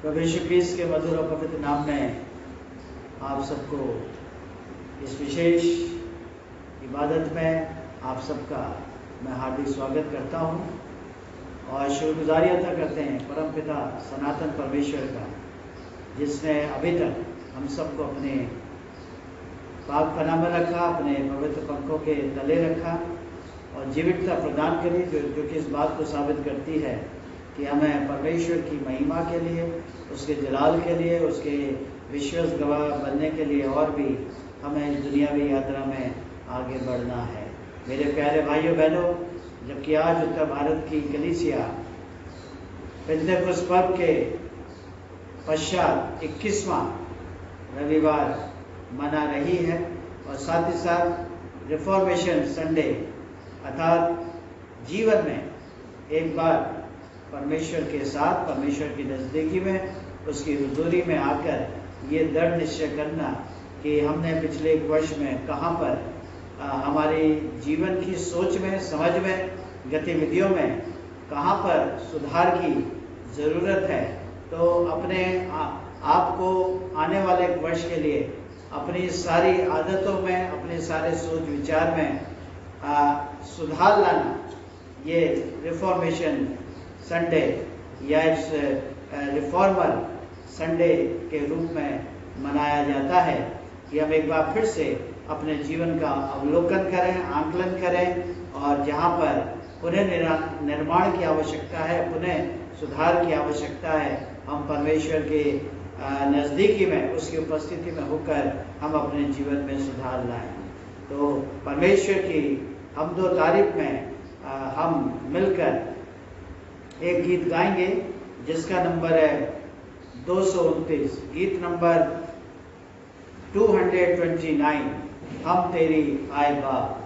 प्रभु यीशु क्रिस्त के मधुर और पवित्र नाम में आप सबको इस विशेष इबादत में आप सबका मैं हार्दिक स्वागत करता हूं और शुक्रगुजारी अदा करते हैं परम पिता सनातन परमेश्वर का, जिसने अभी तक हम सबको अपने पाक पनाह में रखा, अपने पवित्र पंखों के तले रखा और जीवितता प्रदान करी, जो कि इस बात को साबित करती है कि हमें परमेश्वर की महिमा के लिए, उसके जलाल के लिए, उसके विश्वास गवाह बनने के लिए और भी हमें इस दुनियावी यात्रा में आगे बढ़ना है। मेरे प्यारे भाइयों बहनों, जबकि आज उत्तर भारत की कलीसिया पेंटेकोस्त पर्व के पश्चात 21वां रविवार मना रही है और साथ ही साथ रिफॉर्मेशन संडे अर्थात जीवन में एक बार परमेश्वर के साथ, परमेश्वर की नज़दीकी में, उसकी हुजूरी में आकर ये दृढ़ निश्चय करना कि हमने पिछले एक वर्ष में कहाँ पर हमारी जीवन की सोच में, समझ में, गतिविधियों में कहाँ पर सुधार की ज़रूरत है। तो अपने आप को आने वाले एक वर्ष के लिए अपनी सारी आदतों में, अपने सारे सोच विचार में सुधार लाना, ये रिफॉर्मेशन संडे या इस रिफॉर्मर संडे के रूप में मनाया जाता है कि हम एक बार फिर से अपने जीवन का अवलोकन करें, आंकलन करें और जहाँ पर पुनः निर्माण की आवश्यकता है, पुनः सुधार की आवश्यकता है, हम परमेश्वर के नज़दीकी में, उसकी उपस्थिति में होकर हम अपने जीवन में सुधार लाएं। तो परमेश्वर की हमदो तारीफ में हम मिलकर एक गीत गाएंगे जिसका नंबर है 229, गीत नंबर 229, हम तेरी आए बाप।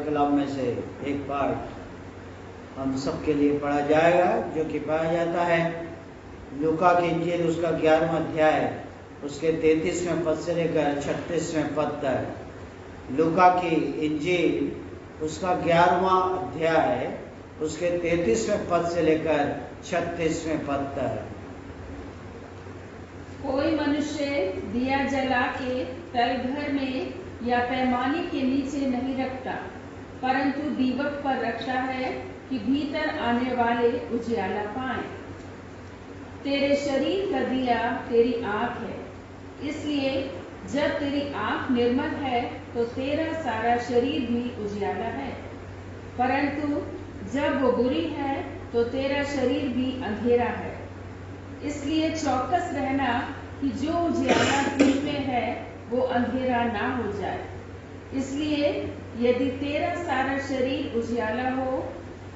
कलाम में से एक पाठ हम सबके लिए पढ़ा जाएगा, जो कि पाया जाता है लूका की इंजील उसका 11वां अध्याय उसके 33वें पद से लेकर 36वें पद तक। लूका की इंजील उसका 11वां अध्याय उसके 33वें पद से लेकर 36वें पद तक। कोई मनुष्य दिया जला के तलघर में या पैमाने के नीचे नहीं रखता, परंतु दीवट पर रखता है कि भीतर आने वाले उजियाला पाएं। तेरे शरीर का दिया तेरी आँख है, इसलिए जब तेरी आँख निर्मल है तो तेरा सारा शरीर भी उजियाला है, परंतु जब वो बुरी है तो तेरा शरीर भी अंधेरा है। इसलिए चौकस रहना कि जो उजियाला तुझ में है वो अंधेरा ना हो जाए। इसलिए यदि तेरा सारा शरीर उजियाला हो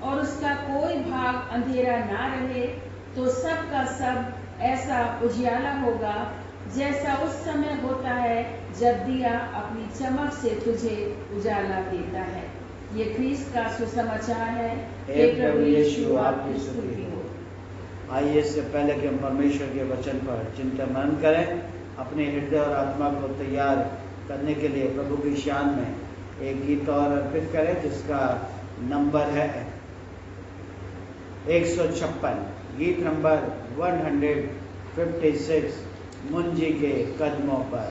और उसका कोई भाग अंधेरा ना रहे, तो सब का सब ऐसा उजियाला होगा जैसा उस समय होता है जब दिया अपनी चमक से तुझे उजाला देता है। ये ख्रीस्त का सुसमाचार है। हे प्रभु यीशु, आपकी स्तुति हो। आइए, इससे पहले कि हम परमेश्वर के वचन पर चिंतन मनन करें, अपने हृदय और आत्मा को तैयार करने के लिए प्रभु की शान में एक गीत और अर्पित करें, जिसका नंबर है 156, गीत नंबर 156, मुंजी के कदमों पर।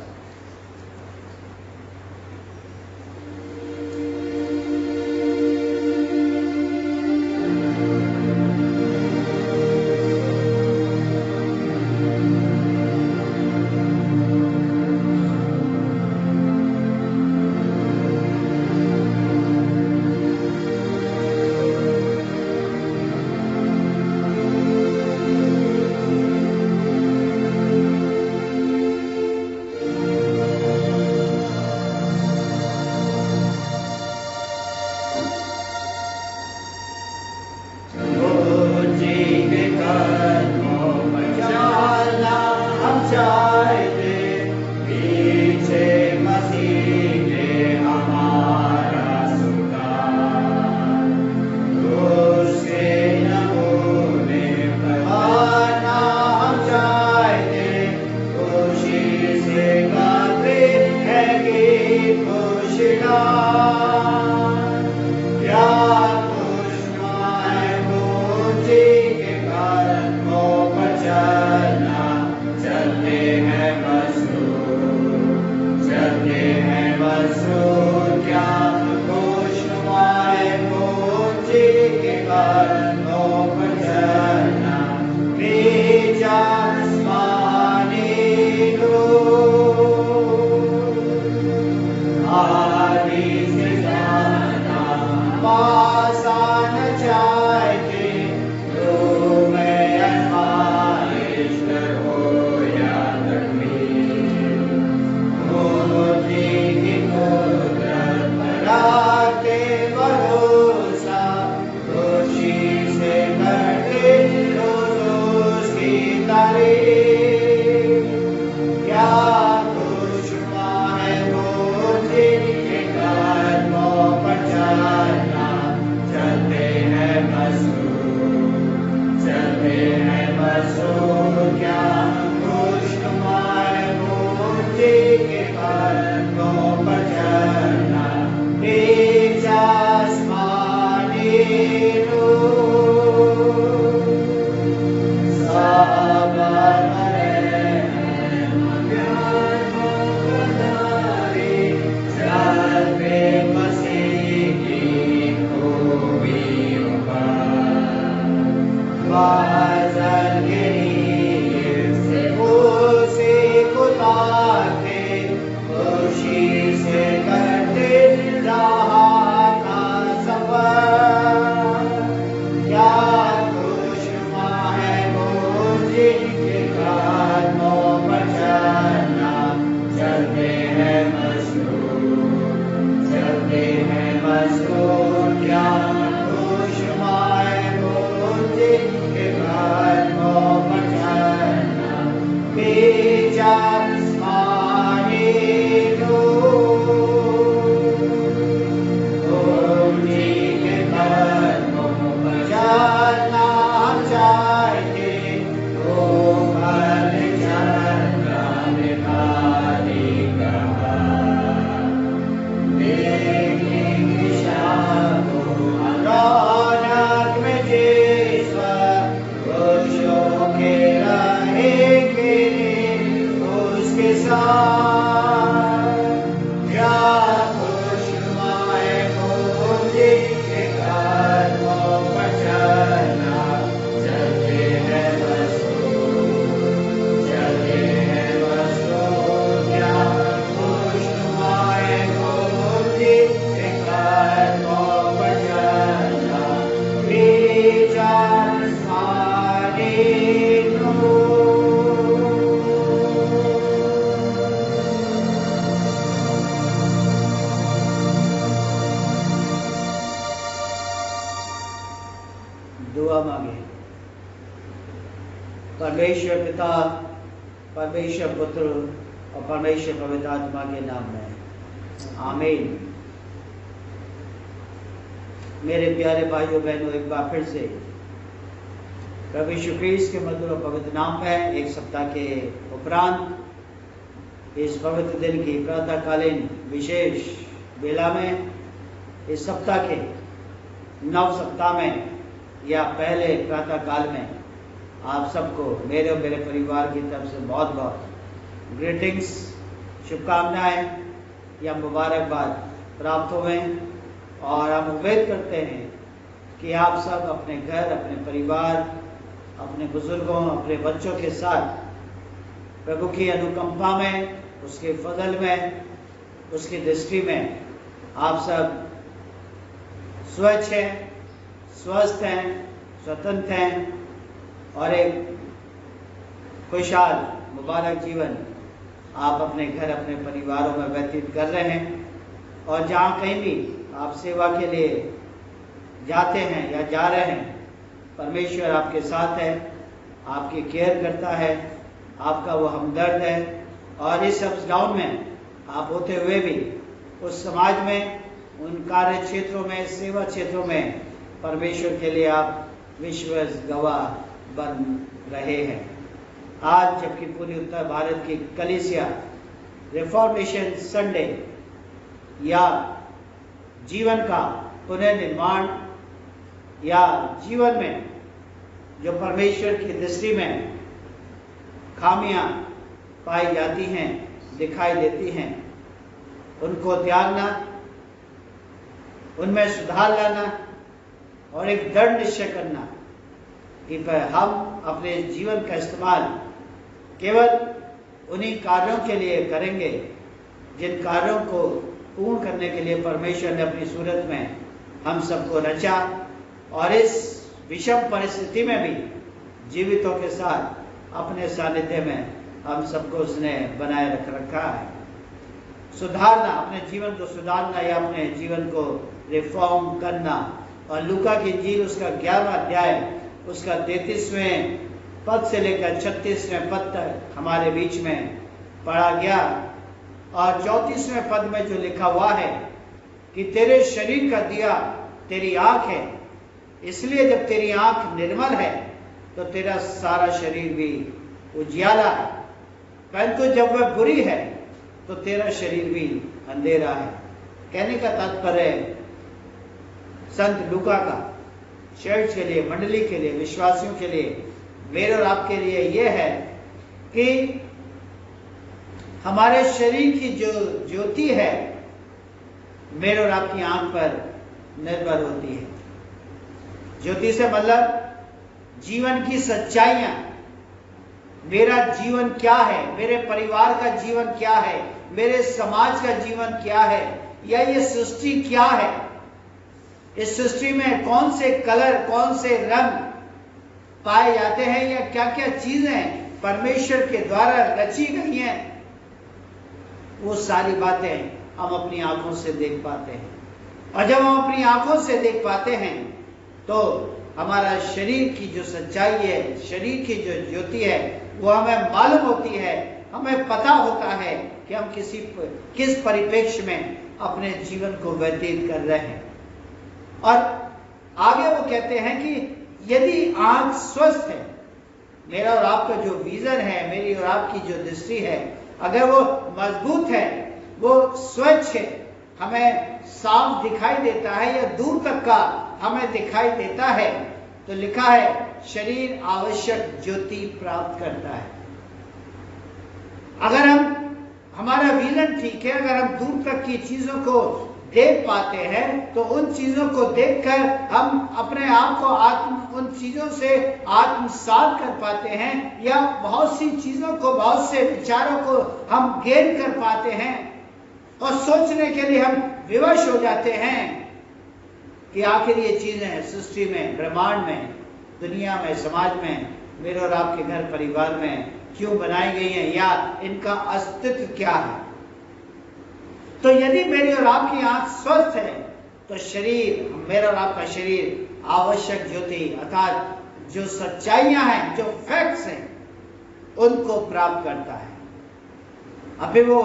Oh दुआ मांगे। परमेश्वर पिता, परमेश्वर पुत्र और परमेश्वर पवित्र आत्मा के नाम में आमीन। मेरे प्यारे भाइयों बहनों, एक बार फिर से प्रभु यीशु ख्रीस्त के मधुर और पवित्र नाम में एक सप्ताह के उपरांत इस पवित्र दिन की प्रातःकालीन विशेष बेला में, इस सप्ताह के नव सप्ताह में या पहले प्रातः काल में आप सबको मेरे और मेरे परिवार की तरफ से बहुत बहुत ग्रीटिंग्स, शुभकामनाएं या मुबारकबाद प्राप्त हुए। और हम उम्मीद करते हैं कि आप सब अपने घर, अपने परिवार, अपने बुजुर्गों, अपने बच्चों के साथ प्रभु की अनुकंपा में, उसके फजल में, उसकी दृष्टि में आप सब स्वच्छ हैं, स्वस्थ हैं, स्वतंत्र हैं और एक खुशहाल मुबारक जीवन आप अपने घर, अपने परिवारों में व्यतीत कर रहे हैं। और जहाँ कहीं भी आप सेवा के लिए जाते हैं या जा रहे हैं, परमेश्वर आपके साथ है, आपकी केयर करता है, आपका वो हमदर्द है। और इस अप्स डाउन में आप होते हुए भी उस समाज में, उन कार्य क्षेत्रों में, सेवा क्षेत्रों में परमेश्वर के लिए आप विश्वास गवाह बन रहे हैं। आज जबकि पूरी उत्तर भारत की कलीसिया रिफॉर्मेशन संडे या जीवन का पुनर्निर्माण या जीवन में जो परमेश्वर की दृष्टि में खामियां पाई जाती हैं, दिखाई देती हैं, उनको त्यागना, उनमें सुधार लाना और एक दृढ़ निश्चय करना कि हम अपने जीवन का इस्तेमाल केवल उन्हीं कार्यों के लिए करेंगे जिन कार्यों को पूर्ण करने के लिए परमेश्वर ने अपनी सूरत में हम सबको रचा। और इस विषम परिस्थिति में भी जीवितों के साथ अपने सानिध्य में हम सबको उसने बनाए रखा है। सुधारना, अपने जीवन को सुधारना या अपने जीवन को रिफॉर्म करना। और लूका की इंजील उसका 11वां अध्याय उसका 33वें पद से लेकर 36वें पद तक हमारे बीच में पढ़ा गया। और 34वें पद में जो लिखा हुआ है कि तेरे शरीर का दिया तेरी आंख है, इसलिए जब तेरी आंख निर्मल है तो तेरा सारा शरीर भी उजियाला है, परंतु जब वह बुरी है तो तेरा शरीर भी अंधेरा है। कहने का तात्पर्य संत लूका का चर्च के लिए, मंडली के लिए, विश्वासियों के लिए, मेरे और आपके लिए यह है कि हमारे शरीर की जो ज्योति है मेरे और आपकी आंख पर निर्भर होती है। ज्योति से मतलब जीवन की सच्चाइयां, मेरा जीवन क्या है, मेरे परिवार का जीवन क्या है, मेरे समाज का जीवन क्या है, या ये सृष्टि क्या है, इस सृष्टि में कौन से कलर, कौन से रंग पाए जाते हैं, या क्या क्या चीजें परमेश्वर के द्वारा रची गई हैं, वो सारी बातें हम अपनी आंखों से देख पाते हैं। और जब हम अपनी आंखों से देख पाते हैं तो हमारा शरीर की जो सच्चाई है, शरीर की जो ज्योति है, वो हमें मालूम होती है, हमें पता होता है कि हम किस परिप्रेक्ष्य में अपने जीवन को व्यतीत कर रहे हैं। और आगे वो कहते हैं कि यदि आंख स्वस्थ है, मेरा और आपका जो विजन है, मेरी और आपकी जो दृष्टि है, अगर वो मजबूत है, वो स्वच्छ है, हमें साफ दिखाई देता है या दूर तक का हमें दिखाई देता है, तो लिखा है शरीर आवश्यक ज्योति प्राप्त करता है। अगर हमारा विजन ठीक है, अगर हम दूर तक की चीजों को देख पाते हैं, तो उन चीजों को देखकर हम अपने आप को उन चीजों से आत्मसात कर पाते हैं, या बहुत सी चीजों को, बहुत से विचारों को हम गेन कर पाते हैं और सोचने के लिए हम विवश हो जाते हैं कि आखिर ये चीजें सृष्टि में, ब्रह्मांड में, दुनिया में, समाज में, मेरे और आपके घर परिवार में क्यों बनाई गई हैं, या इनका अस्तित्व क्या है। तो यदि मेरी और आपकी आंख स्वस्थ है तो शरीर, मेरा और आपका शरीर आवश्यक ज्योति अर्थात जो सच्चाइयां हैं, जो फैक्ट्स हैं, उनको प्राप्त करता है। अभी वो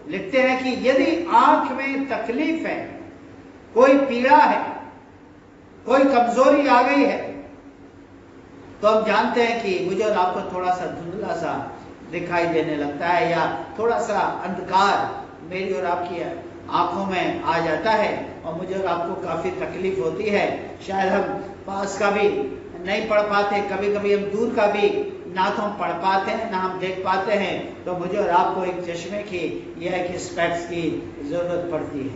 लिखते हैं कि यदि आंख में तकलीफ है, कोई पीड़ा है, कोई कमजोरी आ गई है, तो हम जानते हैं कि मुझे और आपको थोड़ा सा धुंधला सा दिखाई देने लगता है, या थोड़ा सा अंधकार मेरी और आपकी आंखों में आ जाता है, और मुझे और आपको काफी तकलीफ होती है। शायद हम पास का भी नहीं पढ़ पाते, कभी कभी हम दूर का भी ना तो हम पढ़ पाते हैं ना हम देख पाते हैं, तो मुझे और आपको एक चश्मे की या एक स्पेक्स की जरूरत पड़ती है।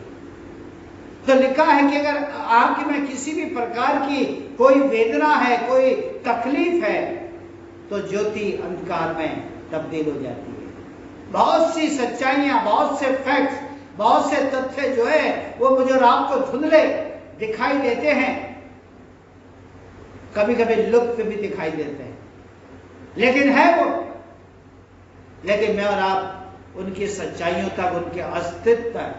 तो लिखा है कि अगर आंख में किसी भी प्रकार की कोई वेदना है, कोई तकलीफ है, तो ज्योति अंधकार में तब्दील हो जाती है। बहुत सी सच्चाइयां, बहुत से फैक्ट्स, बहुत से तथ्य जो है वो मुझे और आपको धुंधले दिखाई देते हैं, कभी कभी लुप्त भी दिखाई देते हैं, लेकिन है वो, लेकिन मैं और आप उनकी सच्चाइयों तक, उनके अस्तित्व तक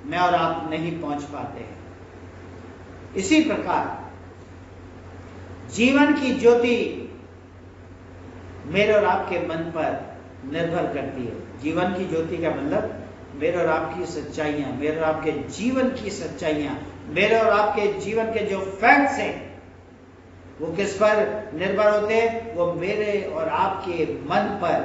मैं और आप नहीं पहुंच पाते हैं। इसी प्रकार जीवन की ज्योति मेरे और आपके मन पर निर्भर करती है। जीवन की ज्योति का मतलब मेरे और आपकी सच्चाइयां, मेरे और आपके जीवन की सच्चाइयां, मेरे और आपके जीवन के जो फैक्ट्स हैं, वो किस पर निर्भर होते हैं? वो मेरे और आपके मन पर,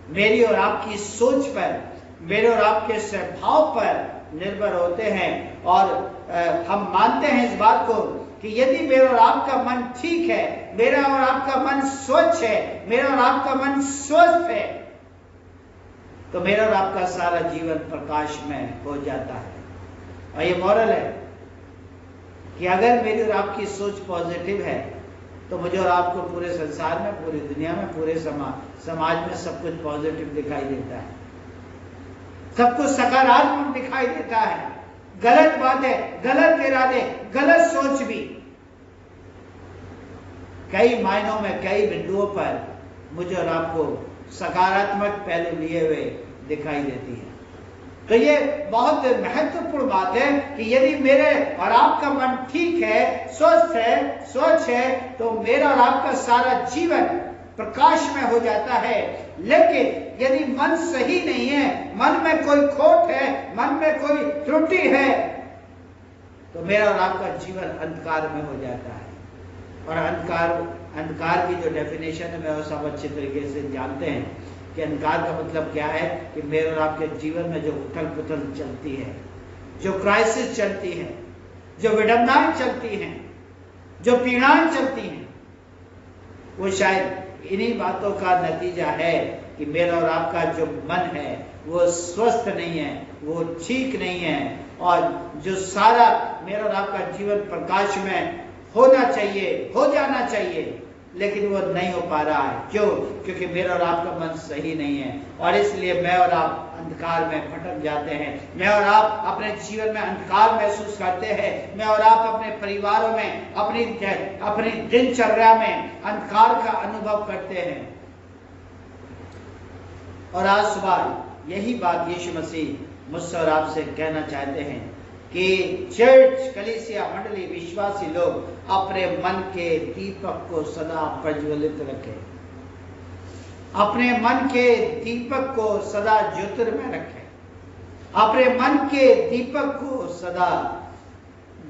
मेरी और आपकी सोच पर, मेरे और आपके स्वभाव पर निर्भर होते हैं। और हम मानते हैं इस बात को कि यदि मेरा और आपका मन ठीक है, मेरा और आपका मन स्वच्छ है, मेरा और आपका मन स्वस्थ है, तो मेरा और आपका सारा जीवन प्रकाश में हो जाता है। और ये मॉरल है कि अगर मेरी और आपकी सोच पॉजिटिव है, तो मुझे और आपको पूरे संसार में, पूरी दुनिया में, पूरे समाज में सब कुछ पॉजिटिव दिखाई देता है, सब कुछ सकारात्मक दिखाई देता है। गलत बातें, गलत इरादे, गलत सोच भी कई मायनों में, कई बिंदुओं पर मुझे और आपको सकारात्मक पहलू लिए हुए दिखाई देती है। तो ये बहुत महत्वपूर्ण बात है कि यदि मेरे और आपका मन ठीक है, स्वस्थ है, स्वच्छ है, तो मेरा और आपका सारा जीवन प्रकाश में हो जाता है। लेकिन यदि मन सही नहीं है, मन में कोई खोट है, मन में कोई त्रुटि है, तो मेरा और आपका जीवन अंधकार में हो जाता है। और अंधकार की जो डेफिनेशन है, मैं वो सब अच्छे तरीके से जानते हैं कि अंधकार का मतलब क्या है, कि मेरे और आपके जीवन में जो उथल पुथल चलती है, जो क्राइसिस चलती है, जो विडंबनाएं चलती हैं, जो पीड़ाएं चलती हैं, वो शायद इन्हीं बातों का नतीजा है कि मेरा और आपका जो मन है वो स्वस्थ नहीं है, वो ठीक नहीं है, और जो सारा मेरा और आपका जीवन प्रकाश में होना चाहिए, हो जाना चाहिए, लेकिन वो नहीं हो पा रहा है। क्यों? क्योंकि मेरा और आपका मन सही नहीं है, और इसलिए मैं और आप अंधकार में भटक जाते हैं। मैं और आप अपने जीवन में अंधकार महसूस करते हैं। मैं और आप अपने परिवारों में, अपनी दिनचर्या में अंधकार का अनुभव करते हैं। और आज सुबह यही बात यीशु मसीह मुझसे और आपसे कहना चाहते हैं कि चर्च, कलीसिया, मंडली, विश्वासी लोग अपने मन के दीपक को सदा प्रज्वलित रखें, अपने मन के दीपक को सदा ज्योतिर्मय रखें, अपने मन के दीपक को सदा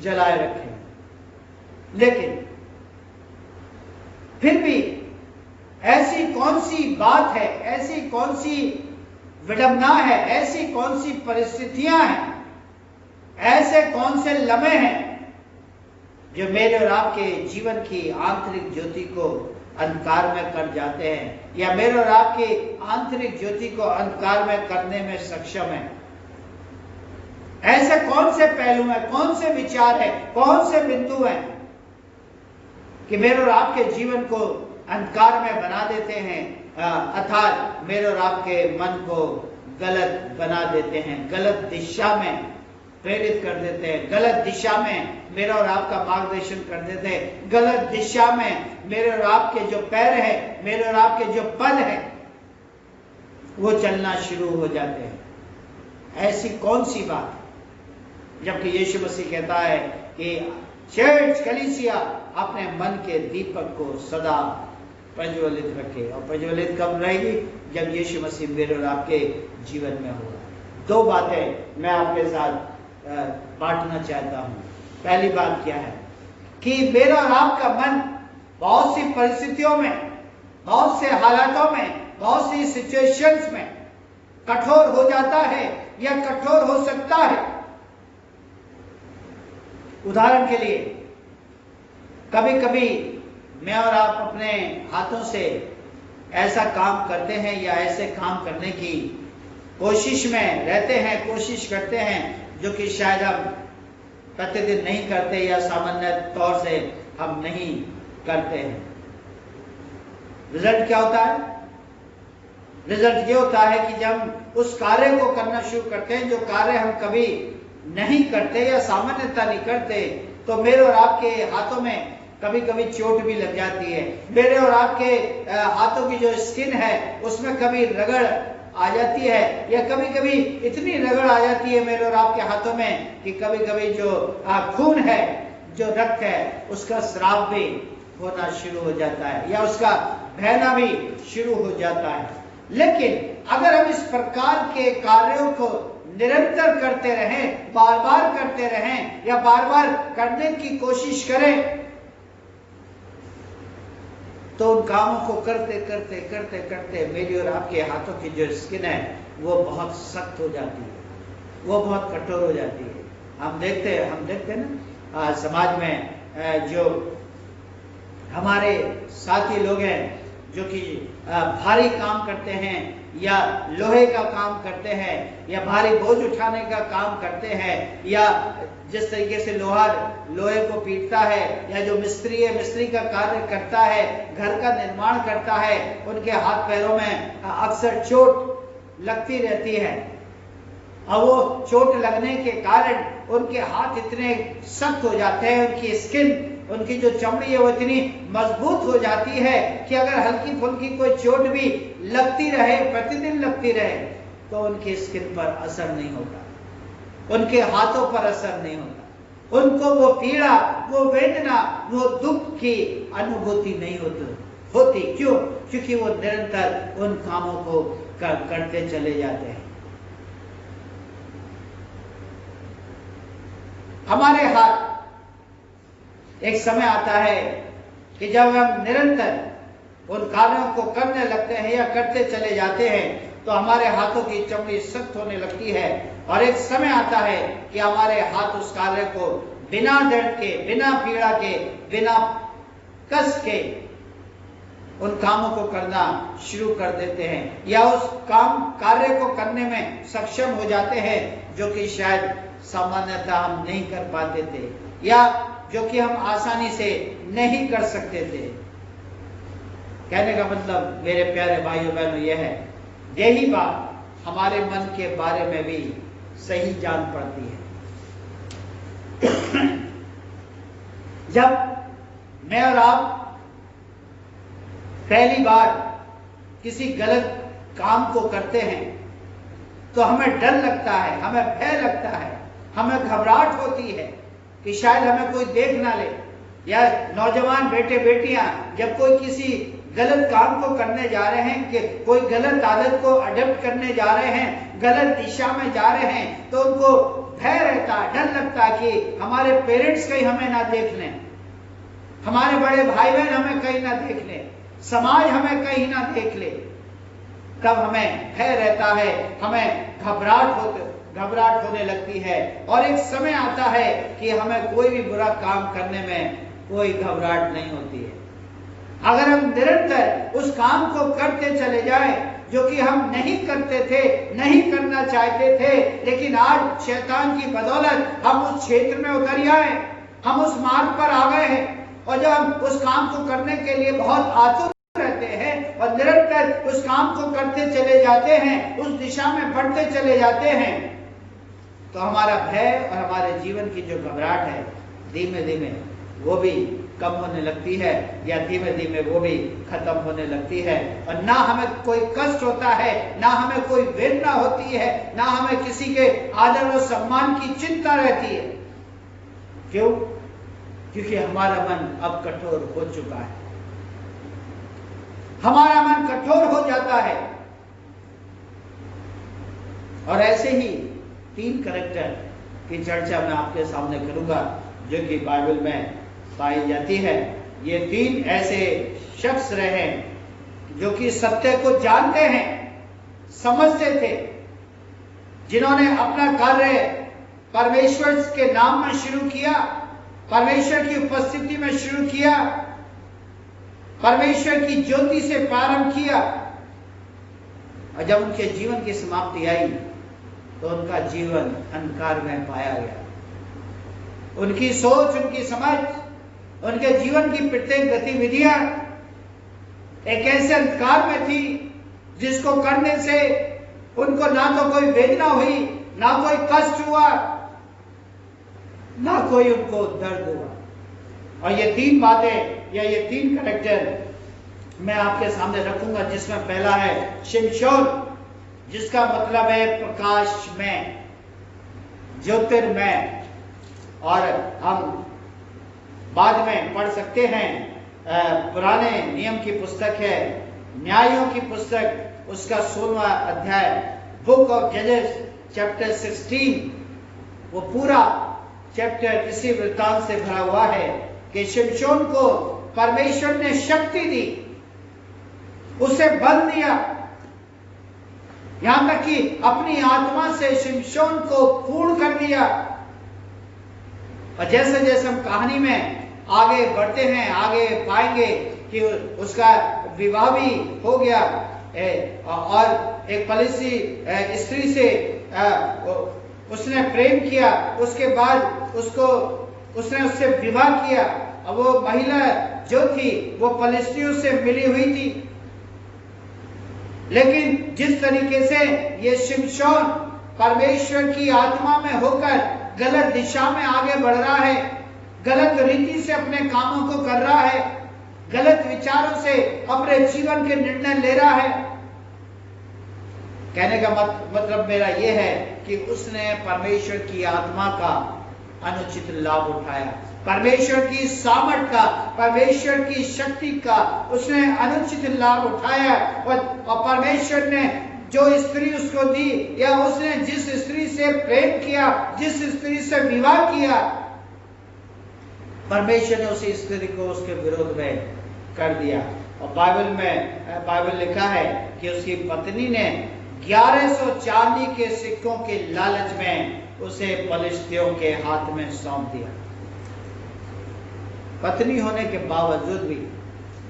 जलाए रखें। लेकिन फिर भी ऐसी कौन सी बात है, ऐसी कौन सी विडंबना है, ऐसी कौन सी परिस्थितियां हैं, ऐसे कौन से लम्हे हैं जो मेरे और आपके जीवन की आंतरिक ज्योति को अंधकार में कर जाते हैं, या मेरे और आपकी आंतरिक ज्योति को अंधकार में करने में सक्षम है? ऐसे कौन से पहलू हैं, कौन से विचार हैं, कौन से बिंदु हैं कि मेरे और आपके जीवन को अंधकार में बना देते हैं, अर्थात मेरे और आपके मन को गलत बना देते हैं, गलत दिशा में प्रेरित कर देते हैं, गलत दिशा में मेरा और आपका मार्गदर्शन कर देते हैं, गलत दिशा में मेरे और आपके जो पैर हैं, मेरे और आपके जो पल हैं, वो चलना शुरू हो जाते हैं। ऐसी कौन सी बात? जबकि यीशु मसीह कहता है कि चर्च कलीसिया अपने मन के दीपक को सदा प्रज्वलित रखे। और प्रज्वलित कब रहेगी? जब यीशु मसीह मेरे और आपके जीवन में होगा। दो बातें मैं आपके साथ बांटना चाहता हूं। पहली बात क्या है कि मेरा और आपका मन बहुत सी परिस्थितियों में, बहुत से हालातों में, बहुत सी सिचुएशंस में कठोर हो जाता है या कठोर हो सकता है। उदाहरण के लिए कभी कभी मैं और आप अपने हाथों से ऐसा काम करते हैं या ऐसे काम करने की कोशिश में रहते हैं, कोशिश करते हैं जो कि शायद हम प्रतिदिन नहीं करते या सामान्य तौर से हम नहीं करते हैं। रिजल्ट क्या होता है? रिजल्ट ये होता है कि जब हम उस कार्य को करना शुरू करते हैं जो कार्य हम कभी नहीं करते या सामान्यता नहीं करते, तो मेरे और आपके हाथों में कभी कभी चोट भी लग जाती है। मेरे और आपके हाथों की जो स्किन है उसमें कभी रगड़ आ जाती है, या कभी कभी इतनी रगड़ आ जाती है मेरे और आपके हाथों में कि कभी कभी जो खून है, जो रक्त है, उसका स्राव भी होना शुरू हो जाता है या उसका बहना भी शुरू हो जाता है। लेकिन अगर हम इस प्रकार के कार्यों को निरंतर करते रहें, बार बार करते रहें या बार बार करने की कोशिश करें, तो उन कामों को करते करते करते करते मेरी और आपके हाथों की जो स्किन है वो बहुत सख्त हो जाती है, वो बहुत कठोर हो जाती है। हम देखते हैं ना समाज में जो हमारे साथी लोग हैं जो कि भारी काम करते हैं या लोहे का काम करते हैं या भारी बोझ उठाने का काम करते हैं, या जिस तरीके से लोहार लोहे को पीटता है, या जो मिस्त्री है मिस्त्री का कार्य करता है, घर का निर्माण करता है, उनके हाथ पैरों में अक्सर चोट लगती रहती है। और वो चोट लगने के कारण उनके हाथ इतने सख्त हो जाते हैं, उनकी स्किन, उनकी जो चमड़ी है वो इतनी मजबूत हो जाती है कि अगर हल्की फुल्की कोई चोट भी लगती रहे, प्रतिदिन लगती रहे, तो उनकी स्किन पर असर नहीं होता, उनके हाथों पर असर नहीं होता, उनको वो पीड़ा, वो वेदना, वो दुख की अनुभूति नहीं होती। क्यों? क्योंकि वो निरंतर उन कामों को करते चले जाते हैं। हमारे हाथ, एक समय आता है कि जब हम निरंतर उन कार्यों को करने लगते हैं या करते चले जाते हैं, तो हमारे हाथों की चमड़ी सख्त होने लगती है, और एक समय आता है कि हमारे हाथ उस कार्य को बिना दर्द के, बिना पीड़ा के, बिना कष्ट के उन कामों को करना शुरू कर देते हैं, या उस कार्य को करने में सक्षम हो जाते हैं जो कि शायद सामान्यतः हम नहीं कर पाते थे, या जो कि हम आसानी से नहीं कर सकते थे। कहने का मतलब मेरे प्यारे भाइयों बहनों यह है, यही बात हमारे मन के बारे में भी सही जान पड़ती है। जब मैं और आप पहली बार किसी गलत काम को करते हैं तो हमें डर लगता है, हमें भय लगता है, हमें घबराहट होती है कि शायद हमें कोई देख ना ले। या नौजवान बेटे बेटियां जब कोई किसी गलत काम को करने जा रहे हैं, कि कोई गलत आदत को अडॉप्ट करने जा रहे हैं, गलत दिशा में जा रहे हैं, तो उनको भय रहता है, डर लगता है कि हमारे पेरेंट्स कहीं हमें ना देख लें, हमारे बड़े भाई बहन हमें कहीं ना देख लें, समाज हमें कहीं ना देख ले। तब हमें भय रहता है, हमें घबराहट होने लगती है, और एक समय आता है कि हमें कोई भी बुरा काम करने में कोई घबराहट नहीं होती है। अगर हम निरंतर उस काम को करते चले जाएं जो कि हम नहीं करते थे, नहीं करना चाहते थे, लेकिन आज शैतान की बदौलत हम उस क्षेत्र में उतर आए, हम उस मार्ग पर आ गए हैं, और जब हम उस काम को करने के लिए बहुत आतुर रहते हैं और निरंतर उस काम को करते चले जाते हैं, उस दिशा में बढ़ते चले जाते हैं, तो हमारा भय और हमारे जीवन की जो घबराहट है धीमे धीमे वो भी कम होने लगती है, या धीमे धीमे वो भी खत्म होने लगती है। और ना हमें कोई कष्ट होता है, ना हमें कोई वेदना होती है, ना हमें किसी के आदर और सम्मान की चिंता रहती है। क्यों? क्योंकि हमारा मन अब कठोर हो चुका है। हमारा मन कठोर हो जाता है। और ऐसे ही 3 कैरेक्टर की चर्चा मैं आपके सामने करूंगा जो कि बाइबल में पाई जाती है। ये 3 ऐसे शख्स रहे जो कि सत्य को जानते हैं, समझते थे, जिन्होंने अपना कार्य परमेश्वर के नाम में शुरू किया, परमेश्वर की उपस्थिति में शुरू किया, परमेश्वर की ज्योति से प्रारंभ किया। और जब उनके जीवन की समाप्ति आई तो उनका जीवन अंधकार में पाया गया। उनकी सोच, उनकी समझ, उनके जीवन की प्रत्येक गतिविधियां एक ऐसे अंधकार में थी जिसको करने से उनको ना तो कोई वेदना हुई, ना कोई कष्ट हुआ, ना कोई उनको दर्द हुआ। और ये 3 बातें या ये 3 कैरेक्टर मैं आपके सामने रखूंगा, जिसमें पहला है शिमशोन, जिसका मतलब है प्रकाश में, ज्योतिर्मय। और हम बाद में पढ़ सकते हैं, पुराने नियम की पुस्तक है, न्यायों की पुस्तक, उसका 16वां अध्याय, बुक ऑफ जजेस चैप्टर 16, वो पूरा चैप्टर इसी वृत्तांत से भरा हुआ है कि शिमशोन को परमेश्वर ने शक्ति दी, उसे बल दिया, यहां तक कि अपनी आत्मा से शिमशोन को पूर्ण कर दिया। और जैसे जैसे हम कहानी में आगे बढ़ते हैं, आगे पाएंगे कि उसका विवाह भी हो गया और एक फलिस्ती स्त्री से उसने प्रेम किया। उसके बाद उसने उससे विवाह किया। और वो महिला जो थी वो फलिस्तियों से मिली हुई थी। लेकिन जिस तरीके से ये शिमशोन परमेश्वर की आत्मा में होकर गलत दिशा में आगे बढ़ रहा है, गलत रीति से अपने कामों को कर रहा है, गलत विचारों से अपने जीवन के निर्णय ले रहा है, कहने का मतलब मेरा यह है कि उसने परमेश्वर की आत्मा का अनुचित लाभ उठाया, परमेश्वर की सामर्थ का, परमेश्वर की शक्ति का उसने अनुचित लाभ उठाया। और परमेश्वर ने जो स्त्री उसको दी, या उसने जिस स्त्री से प्रेम किया, जिस स्त्री से विवाह किया, परमेश्वर ने उसी स्त्री को उसके विरोध में कर दिया। और बाइबल लिखा है कि उसकी पत्नी ने 1100 चांदी के सिक्कों के लालच में उसे फलिस्तियों के हाथ में सौंप दिया। पत्नी होने के बावजूद भी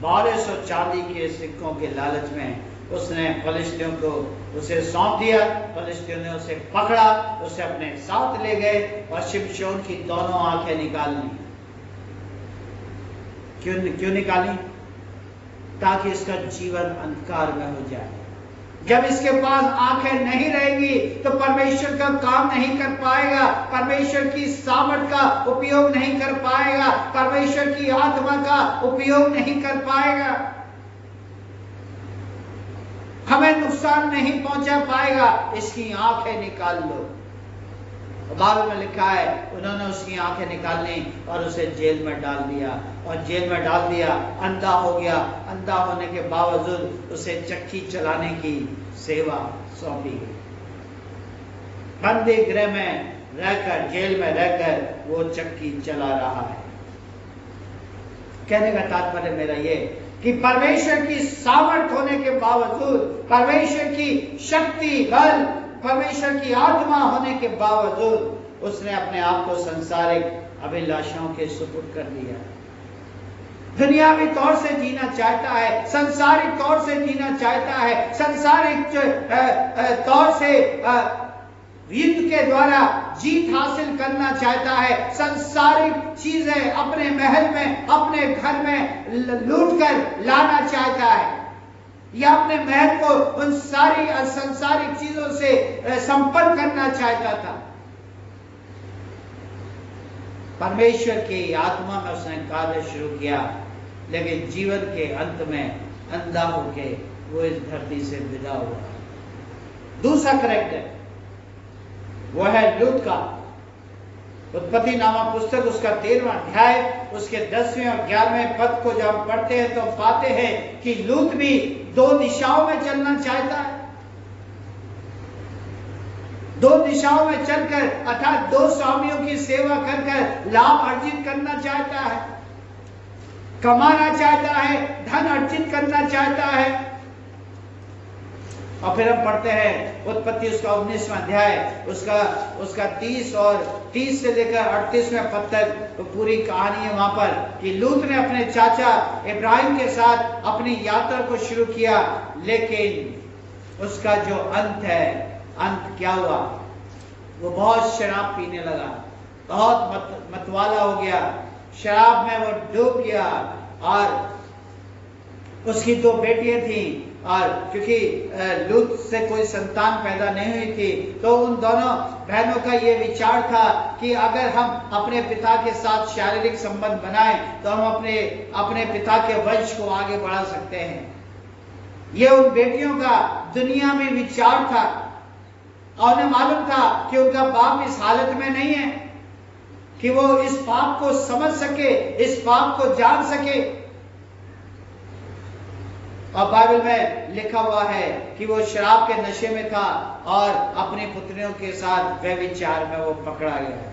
1200 चांदी के सिक्कों के लालच में उसने फलिस्तियों को उसे सौंप दिया। फलिस्तियों ने उसे पकड़ा, उसे अपने साथ ले गए और शिमशोन की दोनों आंखें निकाल ली। क्यों निकाली? ताकि इसका जीवन अंधकार में हो जाए। जब इसके पास आंखें नहीं रहेंगी तो परमेश्वर का काम नहीं कर पाएगा, परमेश्वर की सामर्थ का उपयोग नहीं कर पाएगा, परमेश्वर की आत्मा का उपयोग नहीं कर पाएगा, हमें नुकसान नहीं पहुंचा पाएगा। इसकी आंखें निकाल लो। बाइबल में लिखा है उन्होंने उसकी आंखें निकाल ली और उसे जेल में डाल दिया। और जेल में डाल दिया, अंधा हो गया। अंधा होने के बावजूद उसे चक्की चलाने की सेवा सौंपी गई। बंदी गृह में रहकर, जेल में रहकर वो चक्की चला रहा है। कहने का तात्पर्य मेरा ये कि परमेश्वर की सामर्थ होने के बावजूद, परमेश्वर की शक्ति, बल, परमेश्वर की आत्मा होने के बावजूद उसने अपने आप को संसारिक अभिलाषाओं के सुपुर्द कर दिया। दुनियावी तौर से जीना चाहता है, संसारिक तौर से जीना चाहता है, संसारिक तौर से युद्ध के द्वारा जीत हासिल करना चाहता है, संसारिक चीजें अपने महल में, अपने घर में लूट कर लाना चाहता है, या अपने महल को उन सारी संसारिक चीजों से संपन्न करना चाहता था। परमेश्वर की आत्मा में उसने कार्य शुरू किया, लेकिन जीवन के अंत में अंधा होके वो इस धरती से विदा हुआ। दूसरा कैरेक्टर वो है लूत का। उत्पत्ति नामक पुस्तक उसका 13वां अध्याय उसके 10वें और 11वें पद को जब हम पढ़ते हैं तो पाते हैं कि लूत भी 2 दिशाओं में चलना चाहता है। 2 दिशाओं में चलकर अर्थात 2 स्वामियों की सेवा कर कर लाभ अर्जित करना चाहता है, कमाना चाहता है, धन अर्जित करना चाहता है। और फिर हम पढ़ते हैं उत्पत्ति उसका 19वां अध्याय उसका 30 से लेकर 38वें पद तक तो पूरी कहानी है वहां पर कि लूत ने अपने चाचा इब्राहिम के साथ अपनी यात्रा को शुरू किया, लेकिन उसका जो अंत क्या हुआ, वो बहुत शराब पीने लगा, बहुत मतवाला हो गया, शराब में वो डूब गया। और उसकी 2 बेटियां थी और क्योंकि लूत से कोई संतान पैदा नहीं हुई थी तो उन दोनों बहनों का ये विचार था कि अगर हम अपने पिता के साथ शारीरिक संबंध बनाएं तो हम अपने पिता के वंश को आगे बढ़ा सकते हैं। ये उन बेटियों का दुनिया में विचार था और उन्हें मालूम था कि उनका बाप इस हालत में नहीं है कि वो इस पाप को समझ सके, इस पाप को जान सके। और बाइबल में लिखा हुआ है कि वो शराब के नशे में था और अपनी पुत्रियों के साथ व्यभिचार में वो पकड़ा गया।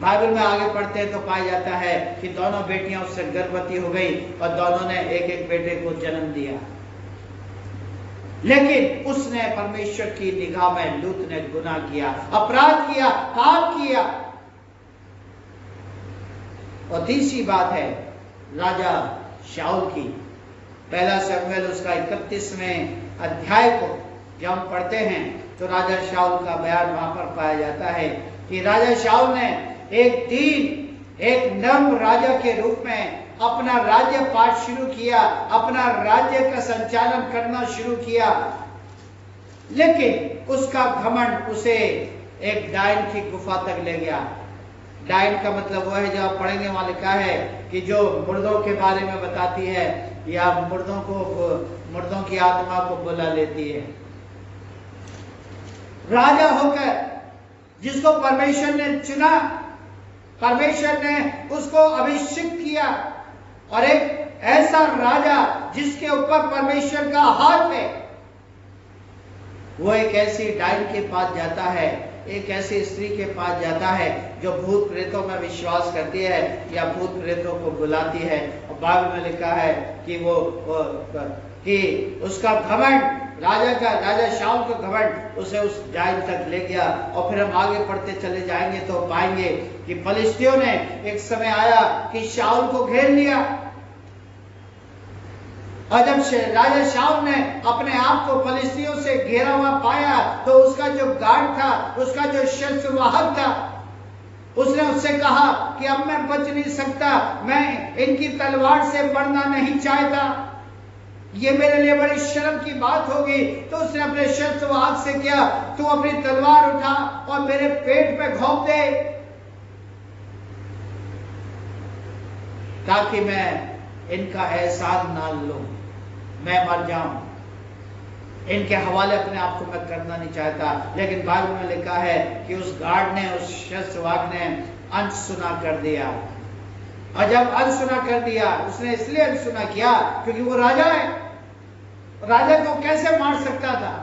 बाइबल में आगे पढ़ते हैं तो पाया जाता है कि दोनों बेटियां उससे गर्भवती हो गई और दोनों ने एक बेटे को जन्म दिया। लेकिन उसने परमेश्वर की निगाह में लूत ने गुनाह किया, अपराध किया, पाप किया। और तीसरी बात है राजा शाऊल की। 1 शमूएल उसका 31वें अध्याय को जब हम पढ़ते हैं तो राजा शाऊल का बयान वहां पर पाया जाता है कि राजा शाऊल ने एक नर्म राजा के रूप में अपना राज्य पाठ शुरू किया, अपना राज्य का संचालन करना शुरू किया। लेकिन उसका घमंड उसे एक डायन की गुफा तक ले गया। डायन का मतलब वो है जो आप पढ़ेंगे वहां लिखा है कि जो मुर्दों के बारे में बताती है या मुर्दों की आत्मा को बुला लेती है। राजा होकर जिसको परमेश्वर ने चुना, परमेश्वर ने उसको अभिषेक किया और एक ऐसा राजा जिसके ऊपर परमेश्वर का हाथ है, वो एक ऐसी डायन के पास जाता है, एक ऐसी स्त्री के पास जाता है जो भूत प्रेतों में विश्वास करती है या भूत प्रेतों को बुलाती है। और बाइबल में लिखा है कि उसका घमंड, राजा शाऊल का घमंड उसे उस डायन तक ले गया। और फिर हम आगे पढ़ते चले जाएंगे तो पाएंगे कि फलिस्तियों ने एक समय आया कि शाऊल को घेर लिया। और जब राजा शाऊल ने अपने आप को फलिस्तियों से घेरा हुआ पाया तो उसका जो गार्ड था, उसका जो शस्त्रवाहक था, उसने उससे कहा कि अब मैं बच नहीं सकता, मैं इनकी तलवार से मरना नहीं चाहता, ये मेरे लिए बड़ी शर्म की बात होगी। तो उसने अपने शस्त्रवाहक से किया, तू अपनी तलवार उठा और मेरे पेट पे घोंप दे ताकि मैं इनका एहसान ना लूं, मैं मर जाऊं। इनके हवाले अपने आप को मैं करना नहीं चाहता। लेकिन बाइबल में लिखा है कि उस गार्ड ने, उस शस्त्रवाहक ने अनसुना कर दिया। और जब अनसुना कर दिया, उसने इसलिए अनसुना किया क्योंकि वो राजा है, राजा को कैसे मार सकता था,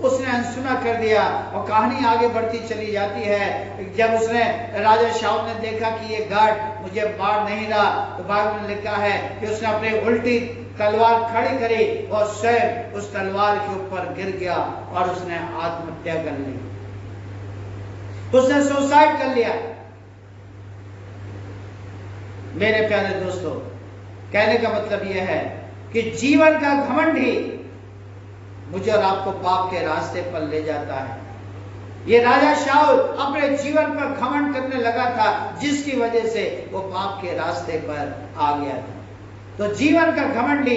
उसने अनसुना कर दिया। और कहानी आगे बढ़ती चली जाती है। जब उसने राजा शाऊल ने देखा कि ये गार्ड मुझे मार नहीं रहा, तो बाइबल में लिखा है कि उसने अपनी उल्टी तलवार खड़ी करी और स्वयं उस तलवार के ऊपर गिर गया और उसने आत्महत्या कर ली, उसने सुसाइड कर लिया। मेरे प्यारे दोस्तों, कहने का मतलब यह है कि जीवन का घमंड ही मुझे और आपको पाप के रास्ते पर ले जाता है। ये राजा शाऊल अपने जीवन पर घमंड करने लगा था, जिसकी वजह से वो पाप के रास्ते पर आ गया था। तो जीवन का घमंड ही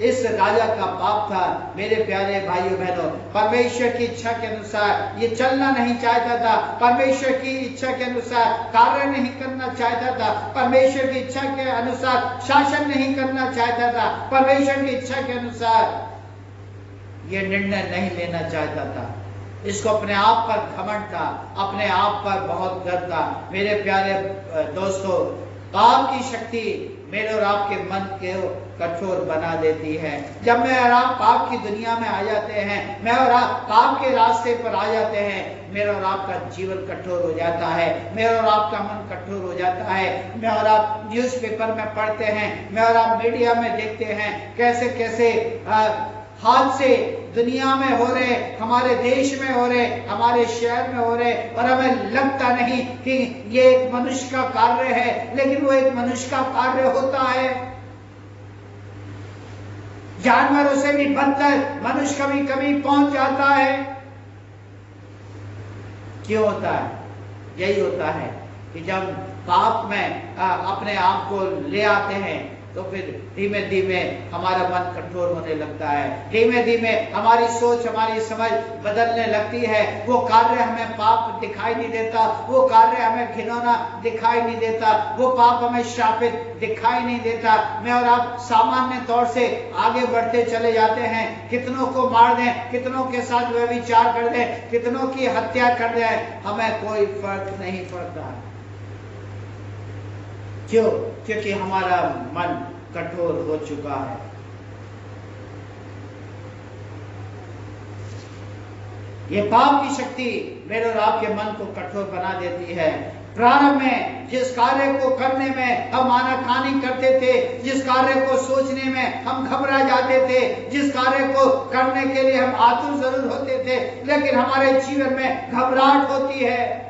इस राजा का पाप था। मेरे प्यारे भाइयों बहनों, परमेश्वर की इच्छा के अनुसार ये चलना नहीं चाहता था, परमेश्वर की इच्छा के अनुसार कार्य नहीं करना चाहता था, परमेश्वर की इच्छा के अनुसार शासन नहीं करना चाहता था, परमेश्वर की इच्छा के अनुसार ये निर्णय नहीं लेना चाहता था। इसको अपने आप पर घमंड था, अपने आप पर बहुत गर्व था। मेरे प्यारे दोस्तों, पाप की शक्ति मेरे और आपके मन को कठोर बना देती है। जब मैं और आप पाप की दुनिया में आ जाते हैं, मैं और आप पाप के रास्ते पर आ जाते हैं, मेरा और आपका जीवन कठोर हो जाता है, मेरा और आपका मन कठोर हो जाता है। मैं और आप न्यूज़पेपर में पढ़ते हैं, मैं और आप मीडिया में देखते हैं कैसे कैसे हादसे दुनिया में हो रहे, हमारे देश में हो रहे, हमारे शहर में हो रहे, और हमें लगता नहीं कि ये एक मनुष्य का कार्य है, लेकिन वो एक मनुष्य का कार्य होता है। जानवरों से भी बदतर मनुष्य कभी कभी पहुंच जाता है। क्यों होता है? यही होता है कि जब पाप में अपने आप को ले आते हैं तो फिर धीमे धीमे हमारा मन कठोर होने लगता है, धीमे धीमे हमारी सोच, हमारी समझ बदलने लगती है। वो कार्य हमें पाप दिखाई नहीं देता, वो कार्य हमें घिनौना दिखाई नहीं देता, वो पाप हमें श्रापित दिखाई नहीं देता। मैं और आप सामान्य तौर से आगे बढ़ते चले जाते हैं, कितनों को मार दें, कितनों के साथ व्यभिचार कर दें, कितनों की हत्या कर दें, हमें कोई फर्क नहीं पड़ता। क्यों? क्योंकि हमारा मन कठोर हो चुका है। ये पाप की शक्ति मेरे और आपके मन को कठोर बना देती है। प्रारंभ में जिस कार्य को करने में हम आनाकानी करते थे, जिस कार्य को सोचने में हम घबरा जाते थे, जिस कार्य को करने के लिए हम आतुर जरूर होते थे, लेकिन हमारे जीवन में घबराहट होती है,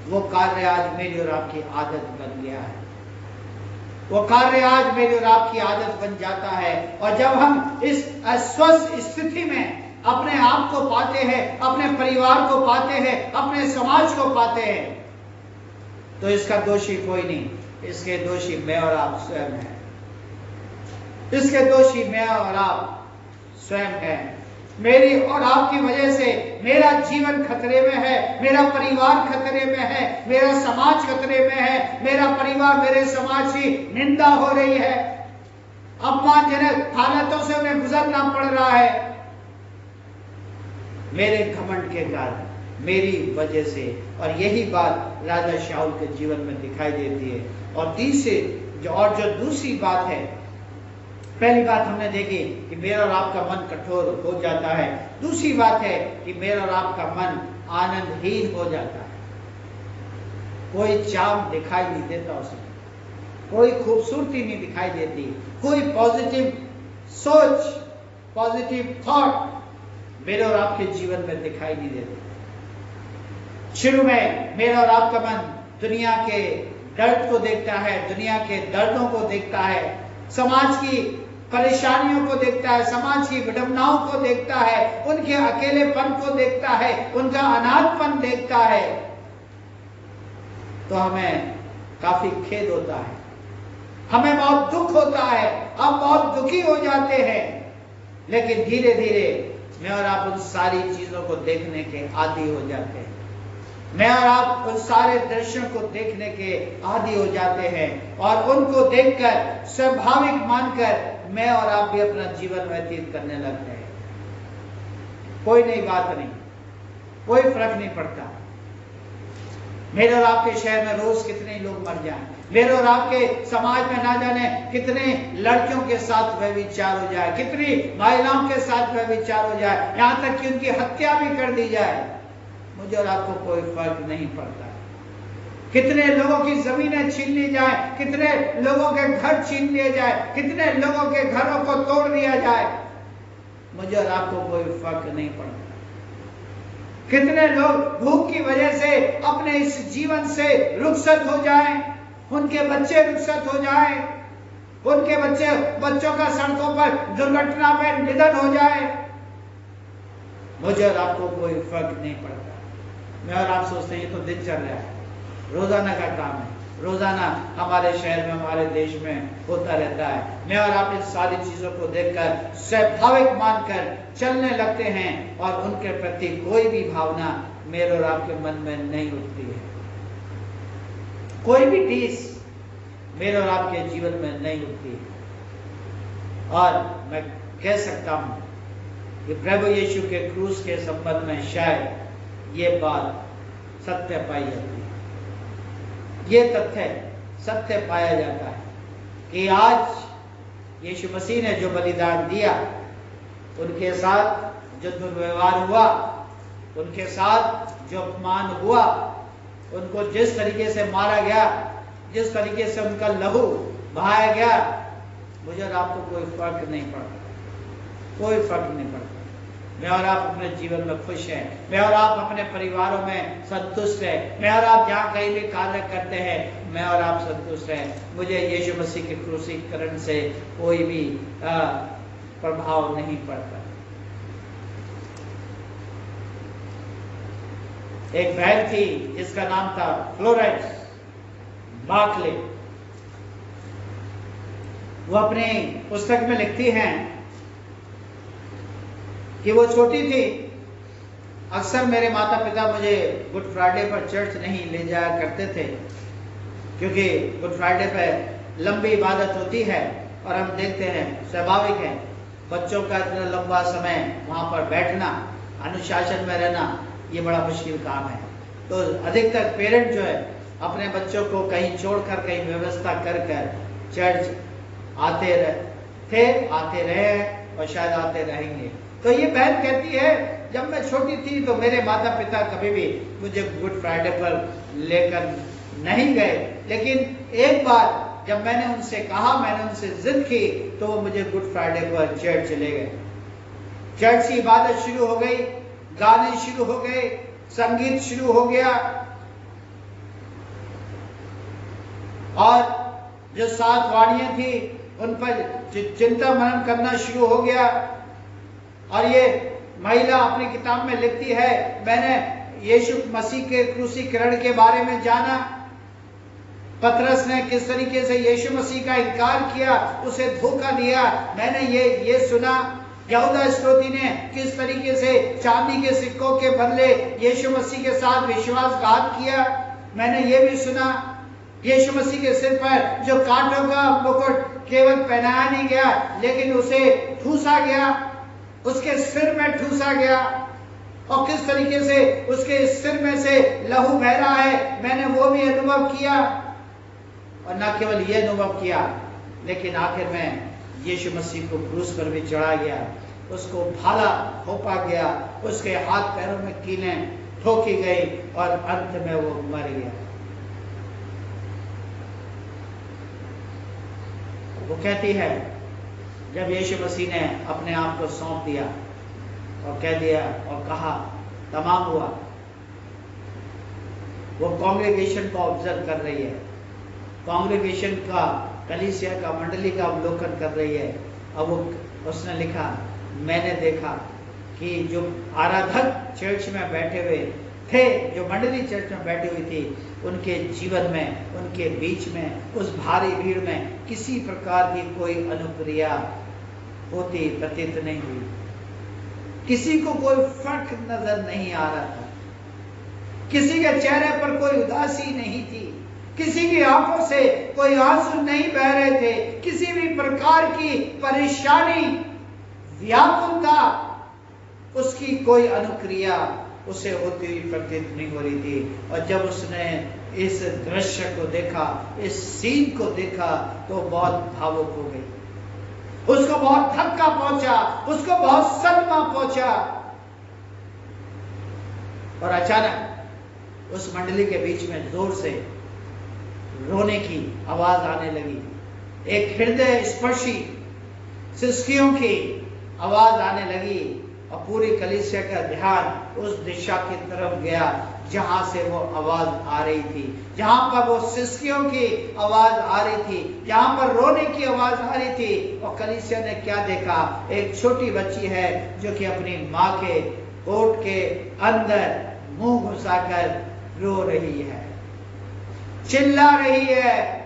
वो कार्य आज मेरी और आपकी आदत बन गया है। वो कार्य आज मेरी और आपकी आदत बन जाता है। और जब हम इस अस्वस्थ स्थिति में अपने आप को पाते हैं, अपने परिवार को पाते हैं, अपने समाज को पाते हैं, तो इसका दोषी कोई नहीं, इसके दोषी मैं और आप स्वयं हैं। इसके दोषी मैं और आप स्वयं हैं। मेरी और आपकी वजह से मेरा जीवन खतरे में है, मेरा परिवार खतरे में है, मेरा समाज खतरे में है, मेरा परिवार, मेरे समाज की निंदा हो रही है, अपमानजनक हालातों से उन्हें गुजरना पड़ रहा है, मेरे घमंड के कारण, मेरी वजह से। और यही बात राजा शाऊल के जीवन में दिखाई देती है। और जो दूसरी बात है, पहली बात हमने देखी कि मेरा और आपका मन कठोर हो जाता है। दूसरी बात है कि मेरा और आपका मन आनंदहीन हो जाता है। कोई चाम दिखाई नहीं देता उसमें, कोई खूबसूरती नहीं दिखाई देती, कोई पॉजिटिव सोच, पॉजिटिव थॉट मेरे और आपके जीवन में दिखाई नहीं देती। शुरू में मेरा और आपका मन दुनिया के दर्द को देखता है, दुनिया के दर्दों को देखता है, समाज की परेशानियों को देखता है, समाज की विडंबनाओं को देखता है, उनके अकेलेपन को देखता है, उनका अनाथपन देखता है, तो हमें काफी खेद होता है, हमें बहुत दुख होता है, हम बहुत दुखी हो जाते हैं। लेकिन धीरे धीरे मैं और आप उन सारी चीजों को देखने के आदी हो जाते हैं। मैं और आप उन सारे दृश्यों को देखने के आदी हो जाते हैं और उनको देखकर स्वाभाविक मानकर मैं और आप भी अपना जीवन व्यतीत करने लगते हैं। कोई नई बात नहीं, कोई फर्क नहीं पड़ता। मेरे और आपके शहर में रोज कितने लोग मर जाएं, मेरे और आपके समाज में ना जाने कितने लड़कियों के साथ व्यभिचार हो जाए, कितनी महिलाओं के साथ व्यभिचार हो जाए, यहाँ तक कि उनकी हत्या भी कर दी जाए, मुझे और आपको कोई फर्क नहीं पड़ता। कितने लोगों की जमीनें छीन ली जाए, कितने लोगों के घर छीन लिए जाए, कितने लोगों के घरों को तोड़ दिया जाए, मुझे और आपको कोई फर्क नहीं पड़ता। कितने लोग भूख की वजह से अपने इस जीवन से रुखसत हो जाएं, उनके बच्चे रुखसत हो जाएं, उनके बच्चों का सड़कों पर दुर्घटना में निधन हो जाए, मुझे और आपको कोई फर्क नहीं पड़ता। मैं और आप सोचते हैं ये तो दिन चल रहा है, रोजाना का काम है, रोजाना हमारे शहर में, हमारे देश में होता रहता है। मैं और आप इन सारी चीजों को देखकर स्वाभाविक मानकर चलने लगते हैं और उनके प्रति कोई भी भावना मेरे और आपके मन में नहीं उठती है, कोई भी टीस मेरे और आपके जीवन में नहीं उठती है। और मैं कह सकता हूं कि प्रभु यीशु के क्रूस के संबंध में शायद ये बात सत्य पाई जाती है, ये तथ्य सत्य पाया जाता है कि आज यीशु मसीह ने जो बलिदान दिया, उनके साथ जो दुर्व्यवहार हुआ, उनके साथ जो अपमान हुआ, उनको जिस तरीके से मारा गया, जिस तरीके से उनका लहू बहाया गया, मुझे और आपको कोई फर्क नहीं पड़ता, कोई फर्क नहीं पड़ता। मैं और आप अपने जीवन में खुश हैं, मैं और आप अपने परिवारों में संतुष्ट हैं, मैं और आप जहाँ कहीं भी कार्य करते हैं, मैं और आप संतुष्ट हैं। मुझे यीशु मसीह के क्रूसीकरण से कोई भी प्रभाव नहीं पड़ता। एक बहन थी जिसका नाम था फ्लोरेंस बार्कले। वो अपनी पुस्तक में लिखती हैं कि वो छोटी थी, अक्सर मेरे माता पिता मुझे गुड फ्राइडे पर चर्च नहीं ले जाया करते थे, क्योंकि गुड फ्राइडे पर लंबी इबादत होती है और हम देखते हैं, स्वाभाविक है, बच्चों का इतना लंबा समय वहां पर बैठना, अनुशासन में रहना, ये बड़ा मुश्किल काम है। तो अधिकतर पेरेंट जो है अपने बच्चों को कहीं छोड़कर, कहीं व्यवस्था कर चर्च आते रहे और शायद आते रहेंगे। तो ये बहन कहती है, जब मैं छोटी थी तो मेरे माता पिता कभी भी मुझे गुड फ्राइडे पर लेकर नहीं गए, लेकिन एक बार जब मैंने उनसे कहा, मैंने उनसे जिद की, तो वो मुझे गुड फ्राइडे पर चर्च ले गए। चर्च की इबादत शुरू हो गई, गाने शुरू हो गए, संगीत शुरू हो गया, और जो 7 वाणियां थी उन पर चिंता मनन करना शुरू हो गया। और ये महिला अपनी किताब में लिखती है, मैंने यीशु मसीह के क्रूसीकरण के बारे में जाना, पतरस ने किस तरीके से यीशु मसीह का इनकार किया, उसे धोखा दिया, मैंने ये सुना। यहूदा इस्करियोती ने किस तरीके से चांदी के सिक्कों के बदले यीशु मसीह के साथ विश्वासघात किया, मैंने ये भी सुना। यीशु मसीह के सिर पर जो कांटों का मुकुट केवल पहनाया नहीं गया, लेकिन उसे ठूसा गया, उसके सिर में ठूसा गया, और किस तरीके से उसके सिर में से लहू बह रहा है, मैंने वो भी अनुभव किया। और न केवल ये अनुभव किया, लेकिन आखिर में यीशु मसीह को क्रूस पर भी चढ़ा गया, उसको भाला थोपा गया, उसके हाथ पैरों में कीलें ठोकी गई और अंत में वो मर गया। वो कहती है, जब यीशु मसीह ने अपने आप को सौंप दिया और कह दिया और कहा तमाम हुआ, वो कांग्रेगेशन को ऑब्जर्व कर रही है, कांग्रेगेशन का, कलीसिया का, मंडली का अवलोकन कर रही है। अब उसने लिखा, मैंने देखा कि जो आराधक चर्च में बैठे हुए थे, जो मंडली चर्च में बैठी हुई थी, उनके जीवन में, उनके बीच में, उस भारी भीड़ में किसी प्रकार की कोई अनुक्रिया होती प्रतीत नहीं हुई, किसी को कोई फर्क नजर नहीं आ रहा था, किसी के चेहरे पर कोई उदासी नहीं थी, किसी की आंखों से कोई आंसू नहीं बह रहे थे, किसी भी प्रकार की परेशानी, व्याकुलता, उसकी कोई अनुक्रिया उसे होती हुई प्रतीत नहीं हो रही थी। और जब उसने इस दृश्य को देखा, इस सीन को देखा, तो बहुत भावुक हो गई, उसको बहुत धक्का पहुंचा, उसको बहुत सदमा पहुंचा। और अचानक उस मंडली के बीच में जोर से रोने की आवाज आने लगी, एक हृदय स्पर्शी सिसकियों की आवाज आने लगी, और पूरी कलीसिया का ध्यान उस दिशा की तरफ गया जहां से वो आवाज आ रही थी, जहां पर वो सिसकियों की आवाज आ रही थी, जहां पर रोने की आवाज आ रही थी। और कलीसिया ने क्या देखा, एक छोटी बच्ची है जो कि अपनी माँ के कोट के अंदर मुंह घुसाकर रो रही है, चिल्ला रही है,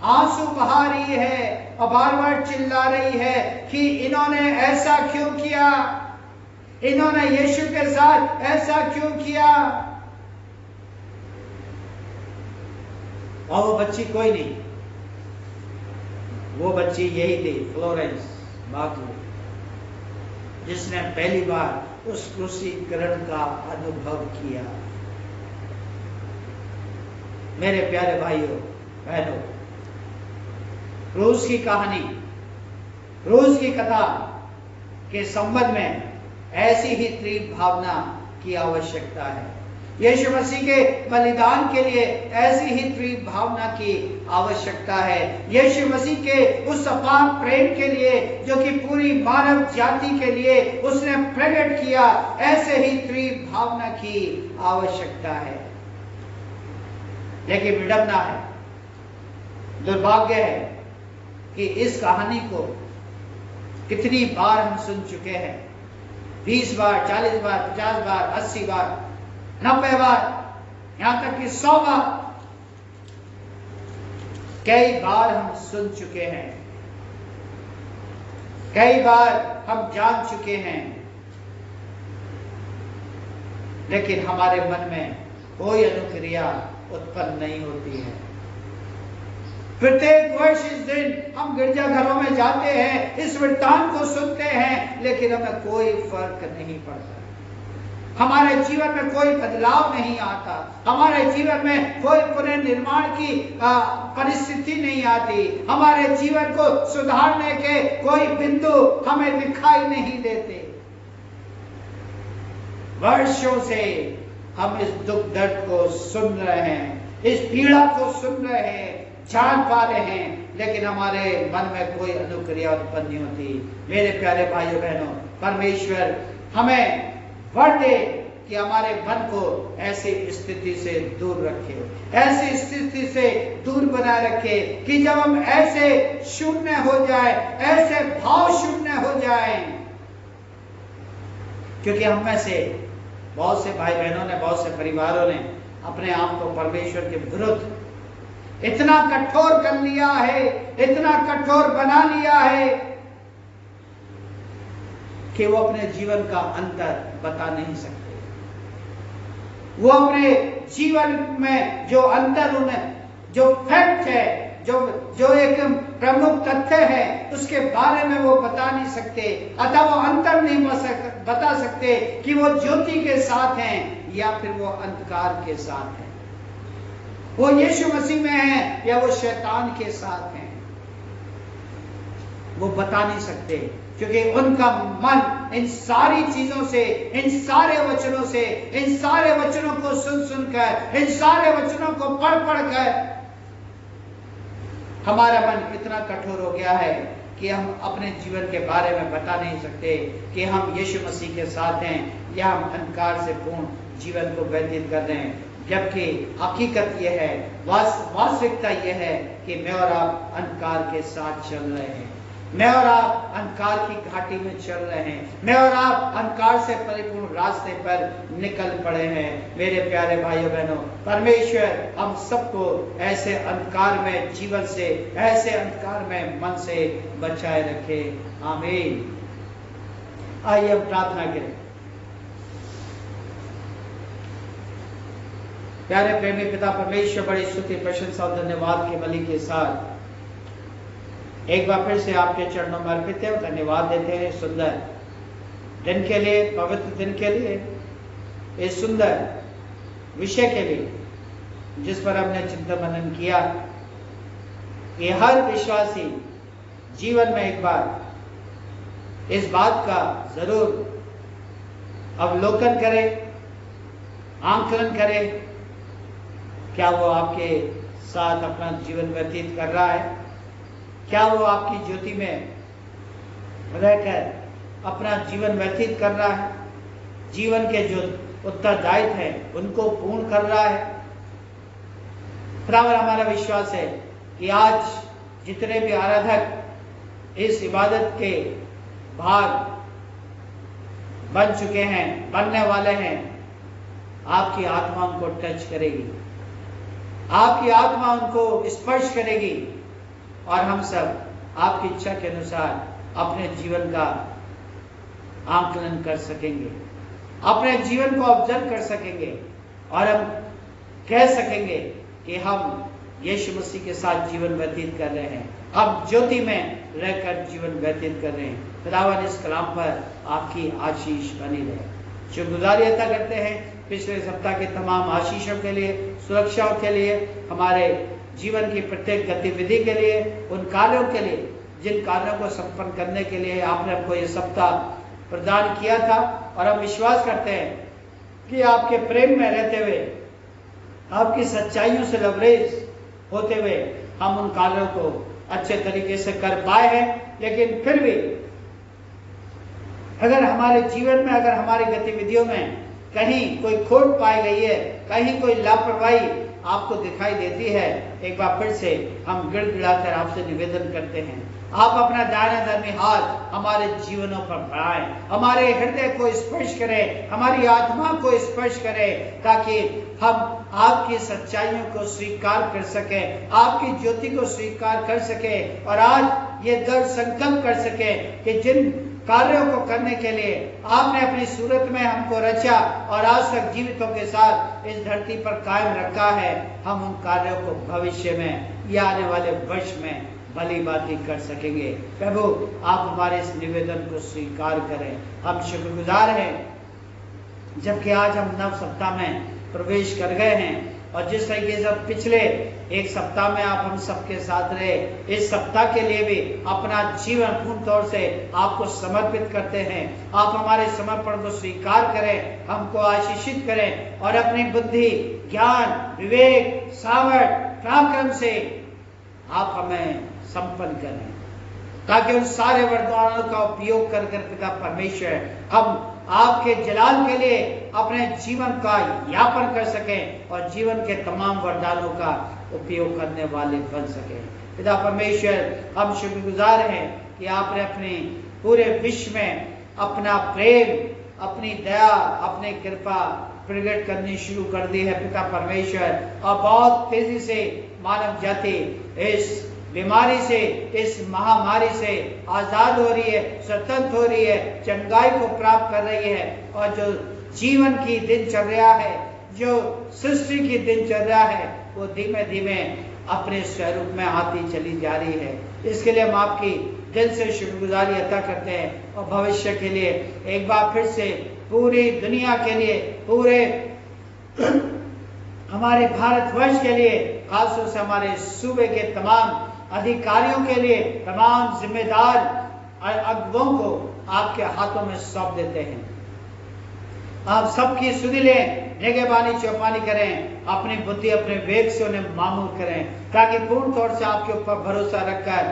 आंसू बहा रही है, और बार बार चिल्ला रही है कि इन्होंने ऐसा क्यों किया, इन्होंने यीशु के साथ ऐसा क्यों किया। और वो बच्ची कोई नहीं, वो बच्ची यही थी, फ्लोरेंस बार्कले। जिसने पहली बार उस क्रूसीकरण का अनुभव किया। मेरे प्यारे भाइयों बहनों, क्रूस की कहानी, क्रूस की कथा के संबंध में ऐसी ही तीव्र भावना की आवश्यकता है। यीशु मसीह के बलिदान के लिए ऐसी ही तीव्र भावना की आवश्यकता है। यीशु मसीह के उस अपार प्रेम के लिए जो कि पूरी मानव जाति के लिए उसने प्रकट किया, ऐसे ही तीव्र भावना की आवश्यकता है। लेकिन विडंबना है, दुर्भाग्य है कि इस कहानी को कितनी बार हम सुन चुके हैं। 20 बार, 40 बार, 50 बार, 80 बार, 90 बार, यहां तक कि 100 बार, कई बार हम सुन चुके हैं, कई बार हम जान चुके हैं, लेकिन हमारे मन में कोई अनुक्रिया उत्पन्न नहीं होती है। प्रत्येक वर्ष इस दिन हम गिरजाघरों में जाते हैं, इस वृत्तांत को सुनते हैं, लेकिन हमें कोई फर्क नहीं पड़ता। हमारे जीवन में कोई बदलाव नहीं आता, हमारे जीवन में कोई पुनर्निर्माण की परिस्थिति नहीं आती, हमारे जीवन को सुधारने के कोई बिंदु हमें दिखाई नहीं देते। वर्षों से हम इस दुख दर्द को सुन रहे हैं, इस पीड़ा को सुन रहे हैं, जान पा रहे हैं, लेकिन हमारे मन में कोई अनुक्रिया उत्पन्न नहीं होती। मेरे प्यारे भाइयों बहनों, परमेश्वर हमें वर दे कि हमारे मन को ऐसी स्थिति से दूर रखे, ऐसी स्थिति से दूर बनाए रखे कि जब हम ऐसे शून्य हो जाए, ऐसे भाव शून्य हो जाए, क्योंकि हम में से बहुत से भाई बहनों ने, बहुत से परिवारों ने अपने आप को परमेश्वर के विरुद्ध इतना कठोर कर लिया है, इतना कठोर बना लिया है कि वो अपने जीवन का अंतर बता नहीं सकते। वो अपने जीवन में जो अंतर, उन्हें जो फैक्ट है, जो एक प्रमुख तथ्य है, उसके बारे में वो बता नहीं सकते, अतः वो अंतर नहीं बता सकते कि वो ज्योति के साथ हैं या फिर वो अंधकार के साथ हैं, वो यीशु मसीह में है या वो शैतान के साथ हैं। वो बता नहीं सकते, क्योंकि उनका मन इन सारी चीजों से, इन सारे वचनों से, इन सारे वचनों को सुन सुनकर, इन सारे वचनों को पढ़ कर हमारा मन इतना कठोर हो गया है कि हम अपने जीवन के बारे में बता नहीं सकते कि हम यीशु मसीह के साथ हैं या हम अंधकार से पूर्ण जीवन को व्यतीत कर रहे हैं। जबकि हकीकत यह है, वास्तविकता यह है कि मैं और आप अंधकार के साथ चल रहे हैं, मैं और आप अंधकार की घाटी में चल रहे हैं, मैं और आप अंधकार से परिपूर्ण रास्ते पर निकल पड़े हैं। मेरे प्यारे भाइयों बहनों, परमेश्वर हम सबको ऐसे अंधकार में जीवन से, ऐसे अंधकार में मन से बचाए रखे। आमीन। आइए हम प्रार्थना करें। प्यारे प्रेमी पिता परमेश्वर, बड़ी स्तुति, प्रशंसा और धन्यवाद के बलि के साथ एक बार फिर से आपके चरणों में अर्पित है, धन्यवाद देते हैं सुंदर दिन के लिए, पवित्र दिन के लिए, इस सुंदर विषय के लिए जिस पर हमने चिंतन मनन किया। कि हर विश्वासी जीवन में एक बार इस बात का जरूर अवलोकन करे, आंकलन करे, क्या वो आपके साथ अपना जीवन व्यतीत कर रहा है, क्या वो आपकी ज्योति में रहकर अपना जीवन व्यतीत कर रहा है, जीवन के जो उत्तरदायित्व हैं उनको पूर्ण कर रहा है। बराबर हमारा विश्वास है कि आज जितने भी आराधक इस इबादत के भाग बन चुके हैं, बनने वाले हैं, आपकी आत्मा उनको टच करेगी, आपकी आत्मा उनको स्पर्श करेगी और हम सब आपकी इच्छा के अनुसार अपने जीवन का आंकलन कर सकेंगे, अपने जीवन को ऑब्जर्व कर सकेंगे और हम कह सकेंगे कि हम यीशु मसीह के साथ जीवन व्यतीत कर रहे हैं, हम ज्योति में रहकर जीवन व्यतीत कर रहे हैं। खुदावन इस कलाम पर आपकी आशीष बनी रहे। शुक्रगुजारी अता करते हैं पिछले सप्ताह के तमाम आशीषों के लिए, सुरक्षाओं के लिए, हमारे जीवन की प्रत्येक गतिविधि के लिए, उन कार्यों के लिए जिन कार्यों को संपन्न करने के लिए आपने हमको ये सप्ताह प्रदान किया था। और हम विश्वास करते हैं कि आपके प्रेम में रहते हुए, आपकी सच्चाइयों से लबरेज होते हुए हम उन कार्यों को अच्छे तरीके से कर पाए हैं। लेकिन फिर भी अगर हमारे जीवन में, अगर हमारी गतिविधियों में कहीं कोई खोट पाई गई है, कहीं कोई लापरवाही आपको दिखाई देती है, एक बार फिर से हम गिड़गिड़ाकर आपसे निवेदन करते हैं, आप अपना दाहिना धर्मी हाथ हमारे जीवनों पर बढ़ाएं, हमारे हृदय को स्पर्श करें, हमारी आत्मा को स्पर्श करें, ताकि हम आपकी सच्चाइयों को स्वीकार कर सकें, आपकी ज्योति को स्वीकार कर सकें और आज ये दृढ़ संकल्प कर सकें कि जिन कार्यों को करने के लिए आपने अपनी सूरत में हमको रचा और आज तक जीवितों के साथ इस धरती पर कायम रखा है, हम उन कार्यों को भविष्य में या आने वाले वर्ष में भली बाती कर सकेंगे। प्रभु आप हमारे इस निवेदन को स्वीकार करें। हम शुक्रगुजार हैं जबकि आज हम नव सप्ताह में प्रवेश कर गए हैं और जिस तरीके से पिछले एक सप्ताह में आप हम सबके साथ रहे, इस सप्ताह के लिए भी अपना जीवन पूर्ण तौर से आपको समर्पित करते हैं। आप हमारे समर्पण को स्वीकार करें, हमको आशीषित करें और अपनी बुद्धि, ज्ञान, विवेक, सामर्थ, पराक्रम से आप हमें संपन्न करें, ताकि उन सारे वरदानों का उपयोग कर पिता परमेश्वर हम आपके जलाल के लिए अपने जीवन का यापन कर सकें और जीवन के तमाम वरदानों का उपयोग करने वाले बन सकें। पिता परमेश्वर हम शुक्रगुजार हैं कि आपने अपने पूरे विश्व में अपना प्रेम, अपनी दया, अपनी कृपा प्रकट करनी शुरू कर दी है पिता परमेश्वर। और बहुत तेजी से मानव जाति इस बीमारी से, इस महामारी से आजाद हो रही है, स्वतंत्र हो रही है, चंगाई को प्राप्त कर रही है और जो जीवन की दिनचर्या है, जो सृष्टि की दिनचर्या है, वो धीमे धीमे अपने स्वरूप में आती चली जा रही है। इसके लिए हम आपकी दिल से शुक्रगुजारी अता करते हैं और भविष्य के लिए एक बार फिर से पूरी दुनिया के लिए, पूरे हमारे भारतवर्ष के लिए, खासतौर से हमारे सूबे के तमाम अधिकारियों के लिए, तमाम जिम्मेदार अगुवों को आपके हाथों में सौंप देते हैं। आप सबकी सुधि लें, निगहबानी चौपानी करें, अपनी बुद्धि, अपने वेग से उन्हें मामूल करें, ताकि पूर्ण तौर से आपके ऊपर भरोसा रखकर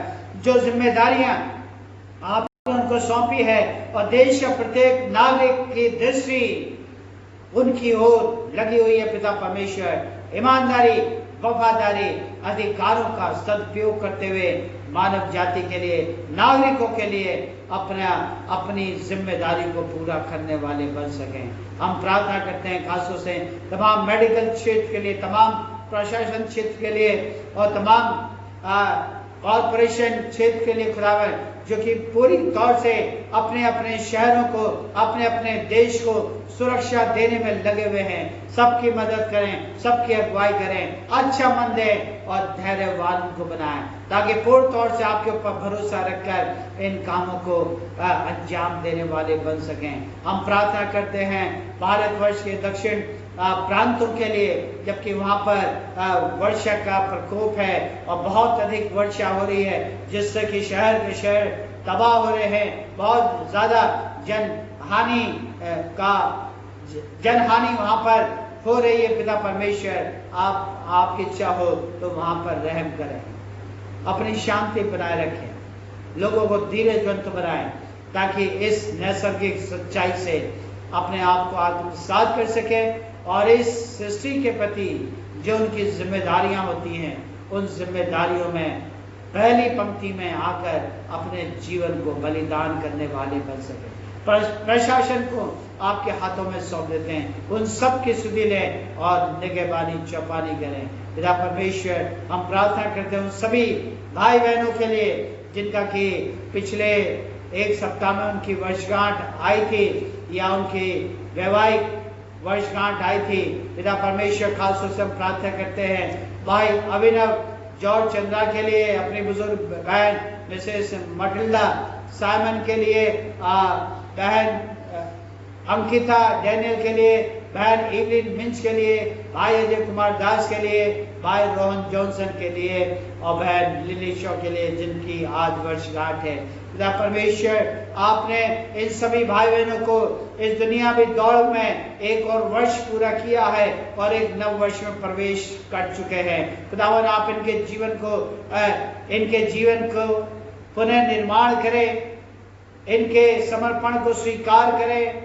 जो जिम्मेदारियां आपने उनको सौंपी है और देश का प्रत्येक नागरिक की दृष्टि उनकी ओर लगी हुई है पिता परमेश्वर, ईमानदारी, वफादारी, अधिकारों का सदुपयोग करते हुए मानव जाति के लिए, नागरिकों के लिए अपनी जिम्मेदारी को पूरा करने वाले बन सकें। हम प्रार्थना करते हैं खासतौर से तमाम मेडिकल क्षेत्र के लिए, तमाम प्रशासन क्षेत्र के लिए और तमाम कॉर्पोरेशन क्षेत्र के लिए खुदावन, जो कि पूरी तौर से अपने अपने शहरों को, अपने अपने देश को सुरक्षा देने में लगे हुए हैं। सबकी मदद करें, सबकी अगुवाई करें, अच्छा मन दें और धैर्यवान को बनाएं, ताकि पूर्ण तौर से आपके ऊपर भरोसा रखकर इन कामों को अंजाम देने वाले बन सकें। हम प्रार्थना करते हैं भारतवर्ष के दक्षिण प्रांतों के लिए, जबकि वहाँ पर वर्षा का प्रकोप है और बहुत अधिक वर्षा हो रही है, जिससे कि शहर के शहर तबाह हो रहे हैं। बहुत ज्यादा जनहानि वहाँ पर हो रही है। पिता परमेश्वर आपकी इच्छा हो तो वहाँ पर रहम करें, अपनी शांति बनाए रखें, लोगों को धीरजवंत बनाएं, ताकि इस नैसर्गिक सच्चाई से अपने आप को आत्मसात कर सके और इस सृष्टि के प्रति जो उनकी जिम्मेदारियां होती हैं, उन जिम्मेदारियों में पहली पंक्ति में आकर अपने जीवन को बलिदान करने वाले बन सके। प्रशासन को आपके हाथों में सौंप देते हैं, उन सब की सुधि लें और निगहबानी चौपानी करें। पिता परमेश्वर हम प्रार्थना करते हैं उन सभी भाई बहनों के लिए जिनका कि पिछले एक सप्ताह में उनकी वर्षगांठ आई थी या उनकी वैवाहिक वर्षगांठ आई थी। पिता परमेश्वर खासतौर से हम प्रार्थना करते हैं भाई अभिनव जॉर्ज चंद्रा के लिए, अपनी बुजुर्ग बहन मिसेस मटिल्डा साइमन के लिए, बहन अंकिता डैनियल के लिए, बहन इवलिन मिंच के लिए, भाई अजय कुमार दास के लिए, भाई रोहन जॉनसन के लिए और बहन लिली शॉ के लिए जिनकी आज वर्षगांठ है। खुदा परमेश्वर, आपने इन सभी भाई बहनों को इस दुनियावी दौड़ में एक और वर्ष पूरा किया है और एक नव वर्ष में प्रवेश कर चुके हैं। खुदावन, आप इनके जीवन को पुनः निर्माण करें, इनके समर्पण को स्वीकार करें,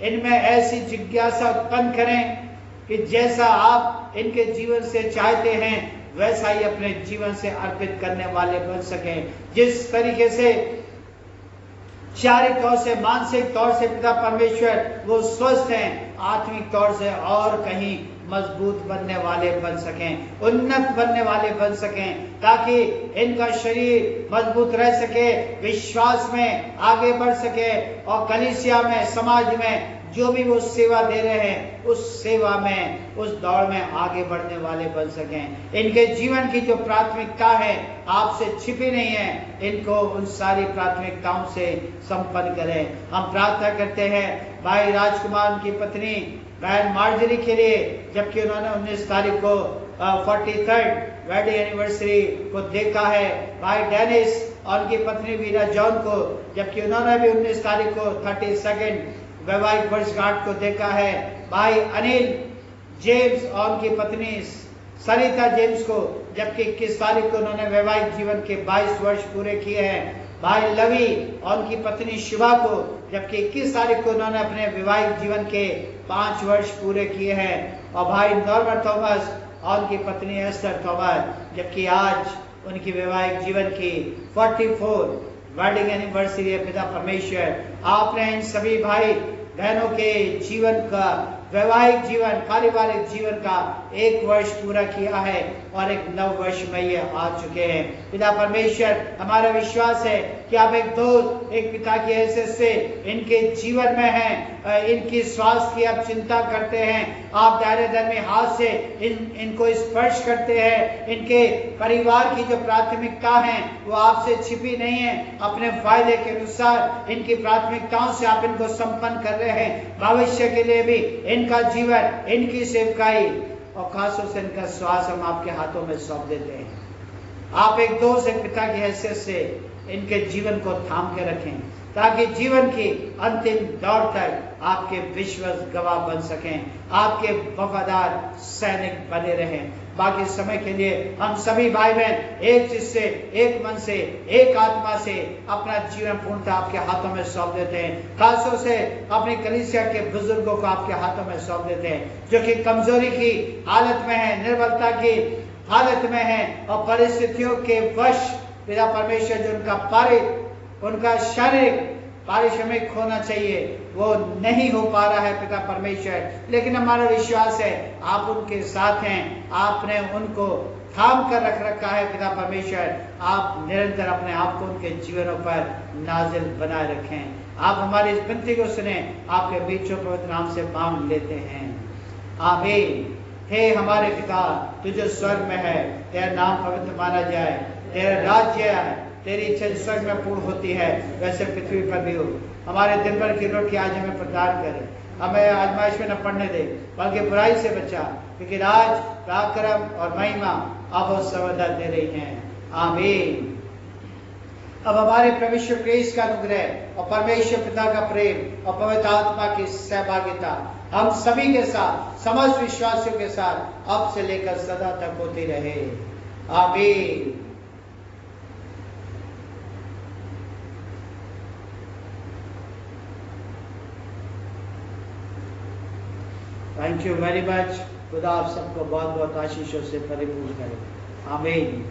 इनमें ऐसी जिज्ञासा उत्पन्न करें कि जैसा आप इनके जीवन से चाहते हैं वैसा ही अपने जीवन से अर्पित करने वाले बन सकें। जिस तरीके से शारीरिक तौर से, मानसिक तौर से पिता परमेश्वर वो स्वस्थ हैं, आत्मिक तौर से और कहीं मजबूत बनने वाले बन सकें, उन्नत बनने वाले बन सकें, ताकि इनका शरीर मजबूत रह सके, विश्वास में आगे बढ़ सके और कलीसिया में, समाज में जो भी वो सेवा दे रहे हैं उस सेवा में, उस दौड़ में आगे बढ़ने वाले बन सकें। इनके जीवन की जो प्राथमिकता है आपसे छिपी नहीं है, इनको उन सारी प्राथमिकताओं से संपन्न करें। हम प्रार्थना करते हैं भाई राजकुमार की पत्नी बहन मार्जरी के लिए, जबकि उन्होंने 19 तारीख को 43rd वेडिंग एनिवर्सरी को देखा है। भाई डेनिस और उनकी पत्नी वीरा जॉन को, जबकि उन्होंने भी 19 तारीख को 32nd वैवाहिक वर्षगांठ को देखा है। भाई अनिल जेम्स और उनकी पत्नी सरिता जेम्स को, जबकि 21 तारीख को उन्होंने वैवाहिक जीवन के 22 वर्ष पूरे किए हैं। भाई लवी और उनकी पत्नी शिवा को, जबकि 21 तारीख को उन्होंने अपने वैवाहिक जीवन के 5 वर्ष पूरे किए हैं। और भाई नॉर्मन थॉमस और उनकी पत्नी एस्टर थॉमस, जबकि आज उनकी वैवाहिक जीवन की 44 वेडिंग एनिवर्सरी है। पिता परमेश्वर, आपने इन सभी भाई बहनों के जीवन का, वैवाहिक जीवन, पारिवारिक जीवन का 1 वर्ष पूरा किया है और एक नव वर्ष में ये आ चुके हैं। पिता परमेश्वर, हमारा विश्वास है कि आप एक दोस्त, एक पिता की हैसियत से इनके जीवन में हैं, इनकी स्वास्थ्य की आप चिंता करते हैं, आप दायरे धर्मी हाथ से इनको स्पर्श करते हैं। इनके परिवार की जो प्राथमिकता है वो आपसे छिपी नहीं है, अपने फायदे के अनुसार इनकी प्राथमिकताओं से आप इनको संपन्न कर रहे हैं। भविष्य के लिए भी इनका जीवन, इनकी सेवकाई और खासतौर से इनका श्वास हम आपके हाथों में सौंप देते हैं। आप एक दोस्त, एक पिता की हैसियत से इनके जीवन को थाम के रखें, ताकि जीवन की अंतिम दौर तक आपके विश्वास गवाह बन सकें, आपके वफादार सैनिक बने रहें। बाकी समय के लिए हम सभी भाई बहन एक चित्त से, एक मन से, एक आत्मा से अपना जीवन पूर्णतः आपके हाथों में सौंप देते हैं। खासतौर से अपनी कलीसिया के बुजुर्गों को आपके हाथों में सौंप देते हैं, जो कि कमजोरी की हालत में है, निर्बलता की हालत में है और परिस्थितियों के वश पिता परमेश्वर जो उनका शारीरिक पारिश्रमिक होना चाहिए वो नहीं हो पा रहा है पिता परमेश्वर, लेकिन हमारा विश्वास है आप उनके साथ हैं, आपने उनको थाम कर रख रखा है। पिता परमेश्वर, आप निरंतर अपने आप को उनके जीवनों पर नाजिल बनाए रखें। आप हमारी इस विनती को सुने, आपके बीचों पवित्र नाम से मांग लेते हैं, आमीन। हे हमारे पिता, तू जो स्वर्ग में है, तेरा नाम पवित्र माना जाए, तेरा राज्य आए, तेरी इच्छा स्वर्ग में पूर्ण होती है वैसे पृथ्वी पर भी हो। हमारे दिन भर की रोटी आज हमें प्रदान करे, हमें आजमाइश में न पड़ने दे, बल्कि बुराई से बचा, क्योंकि राज, पराक्रम और महिमा अब और सर्वदा दे रही हैं, आमीन। अब हमारे परमेश्वर क्रिस्ट का अनुग्रह और परमेश्वर पिता का प्रेम और पवित्र आत्मा की सहभागिता हम सभी के साथ, समस्त विश्वासियों के साथ अब से लेकर सदा तक होती रहे, आमीन। Thank you very much. खुदा आप सबको बहुत बहुत आशीषों से परिपूर्ण करे, आमीन।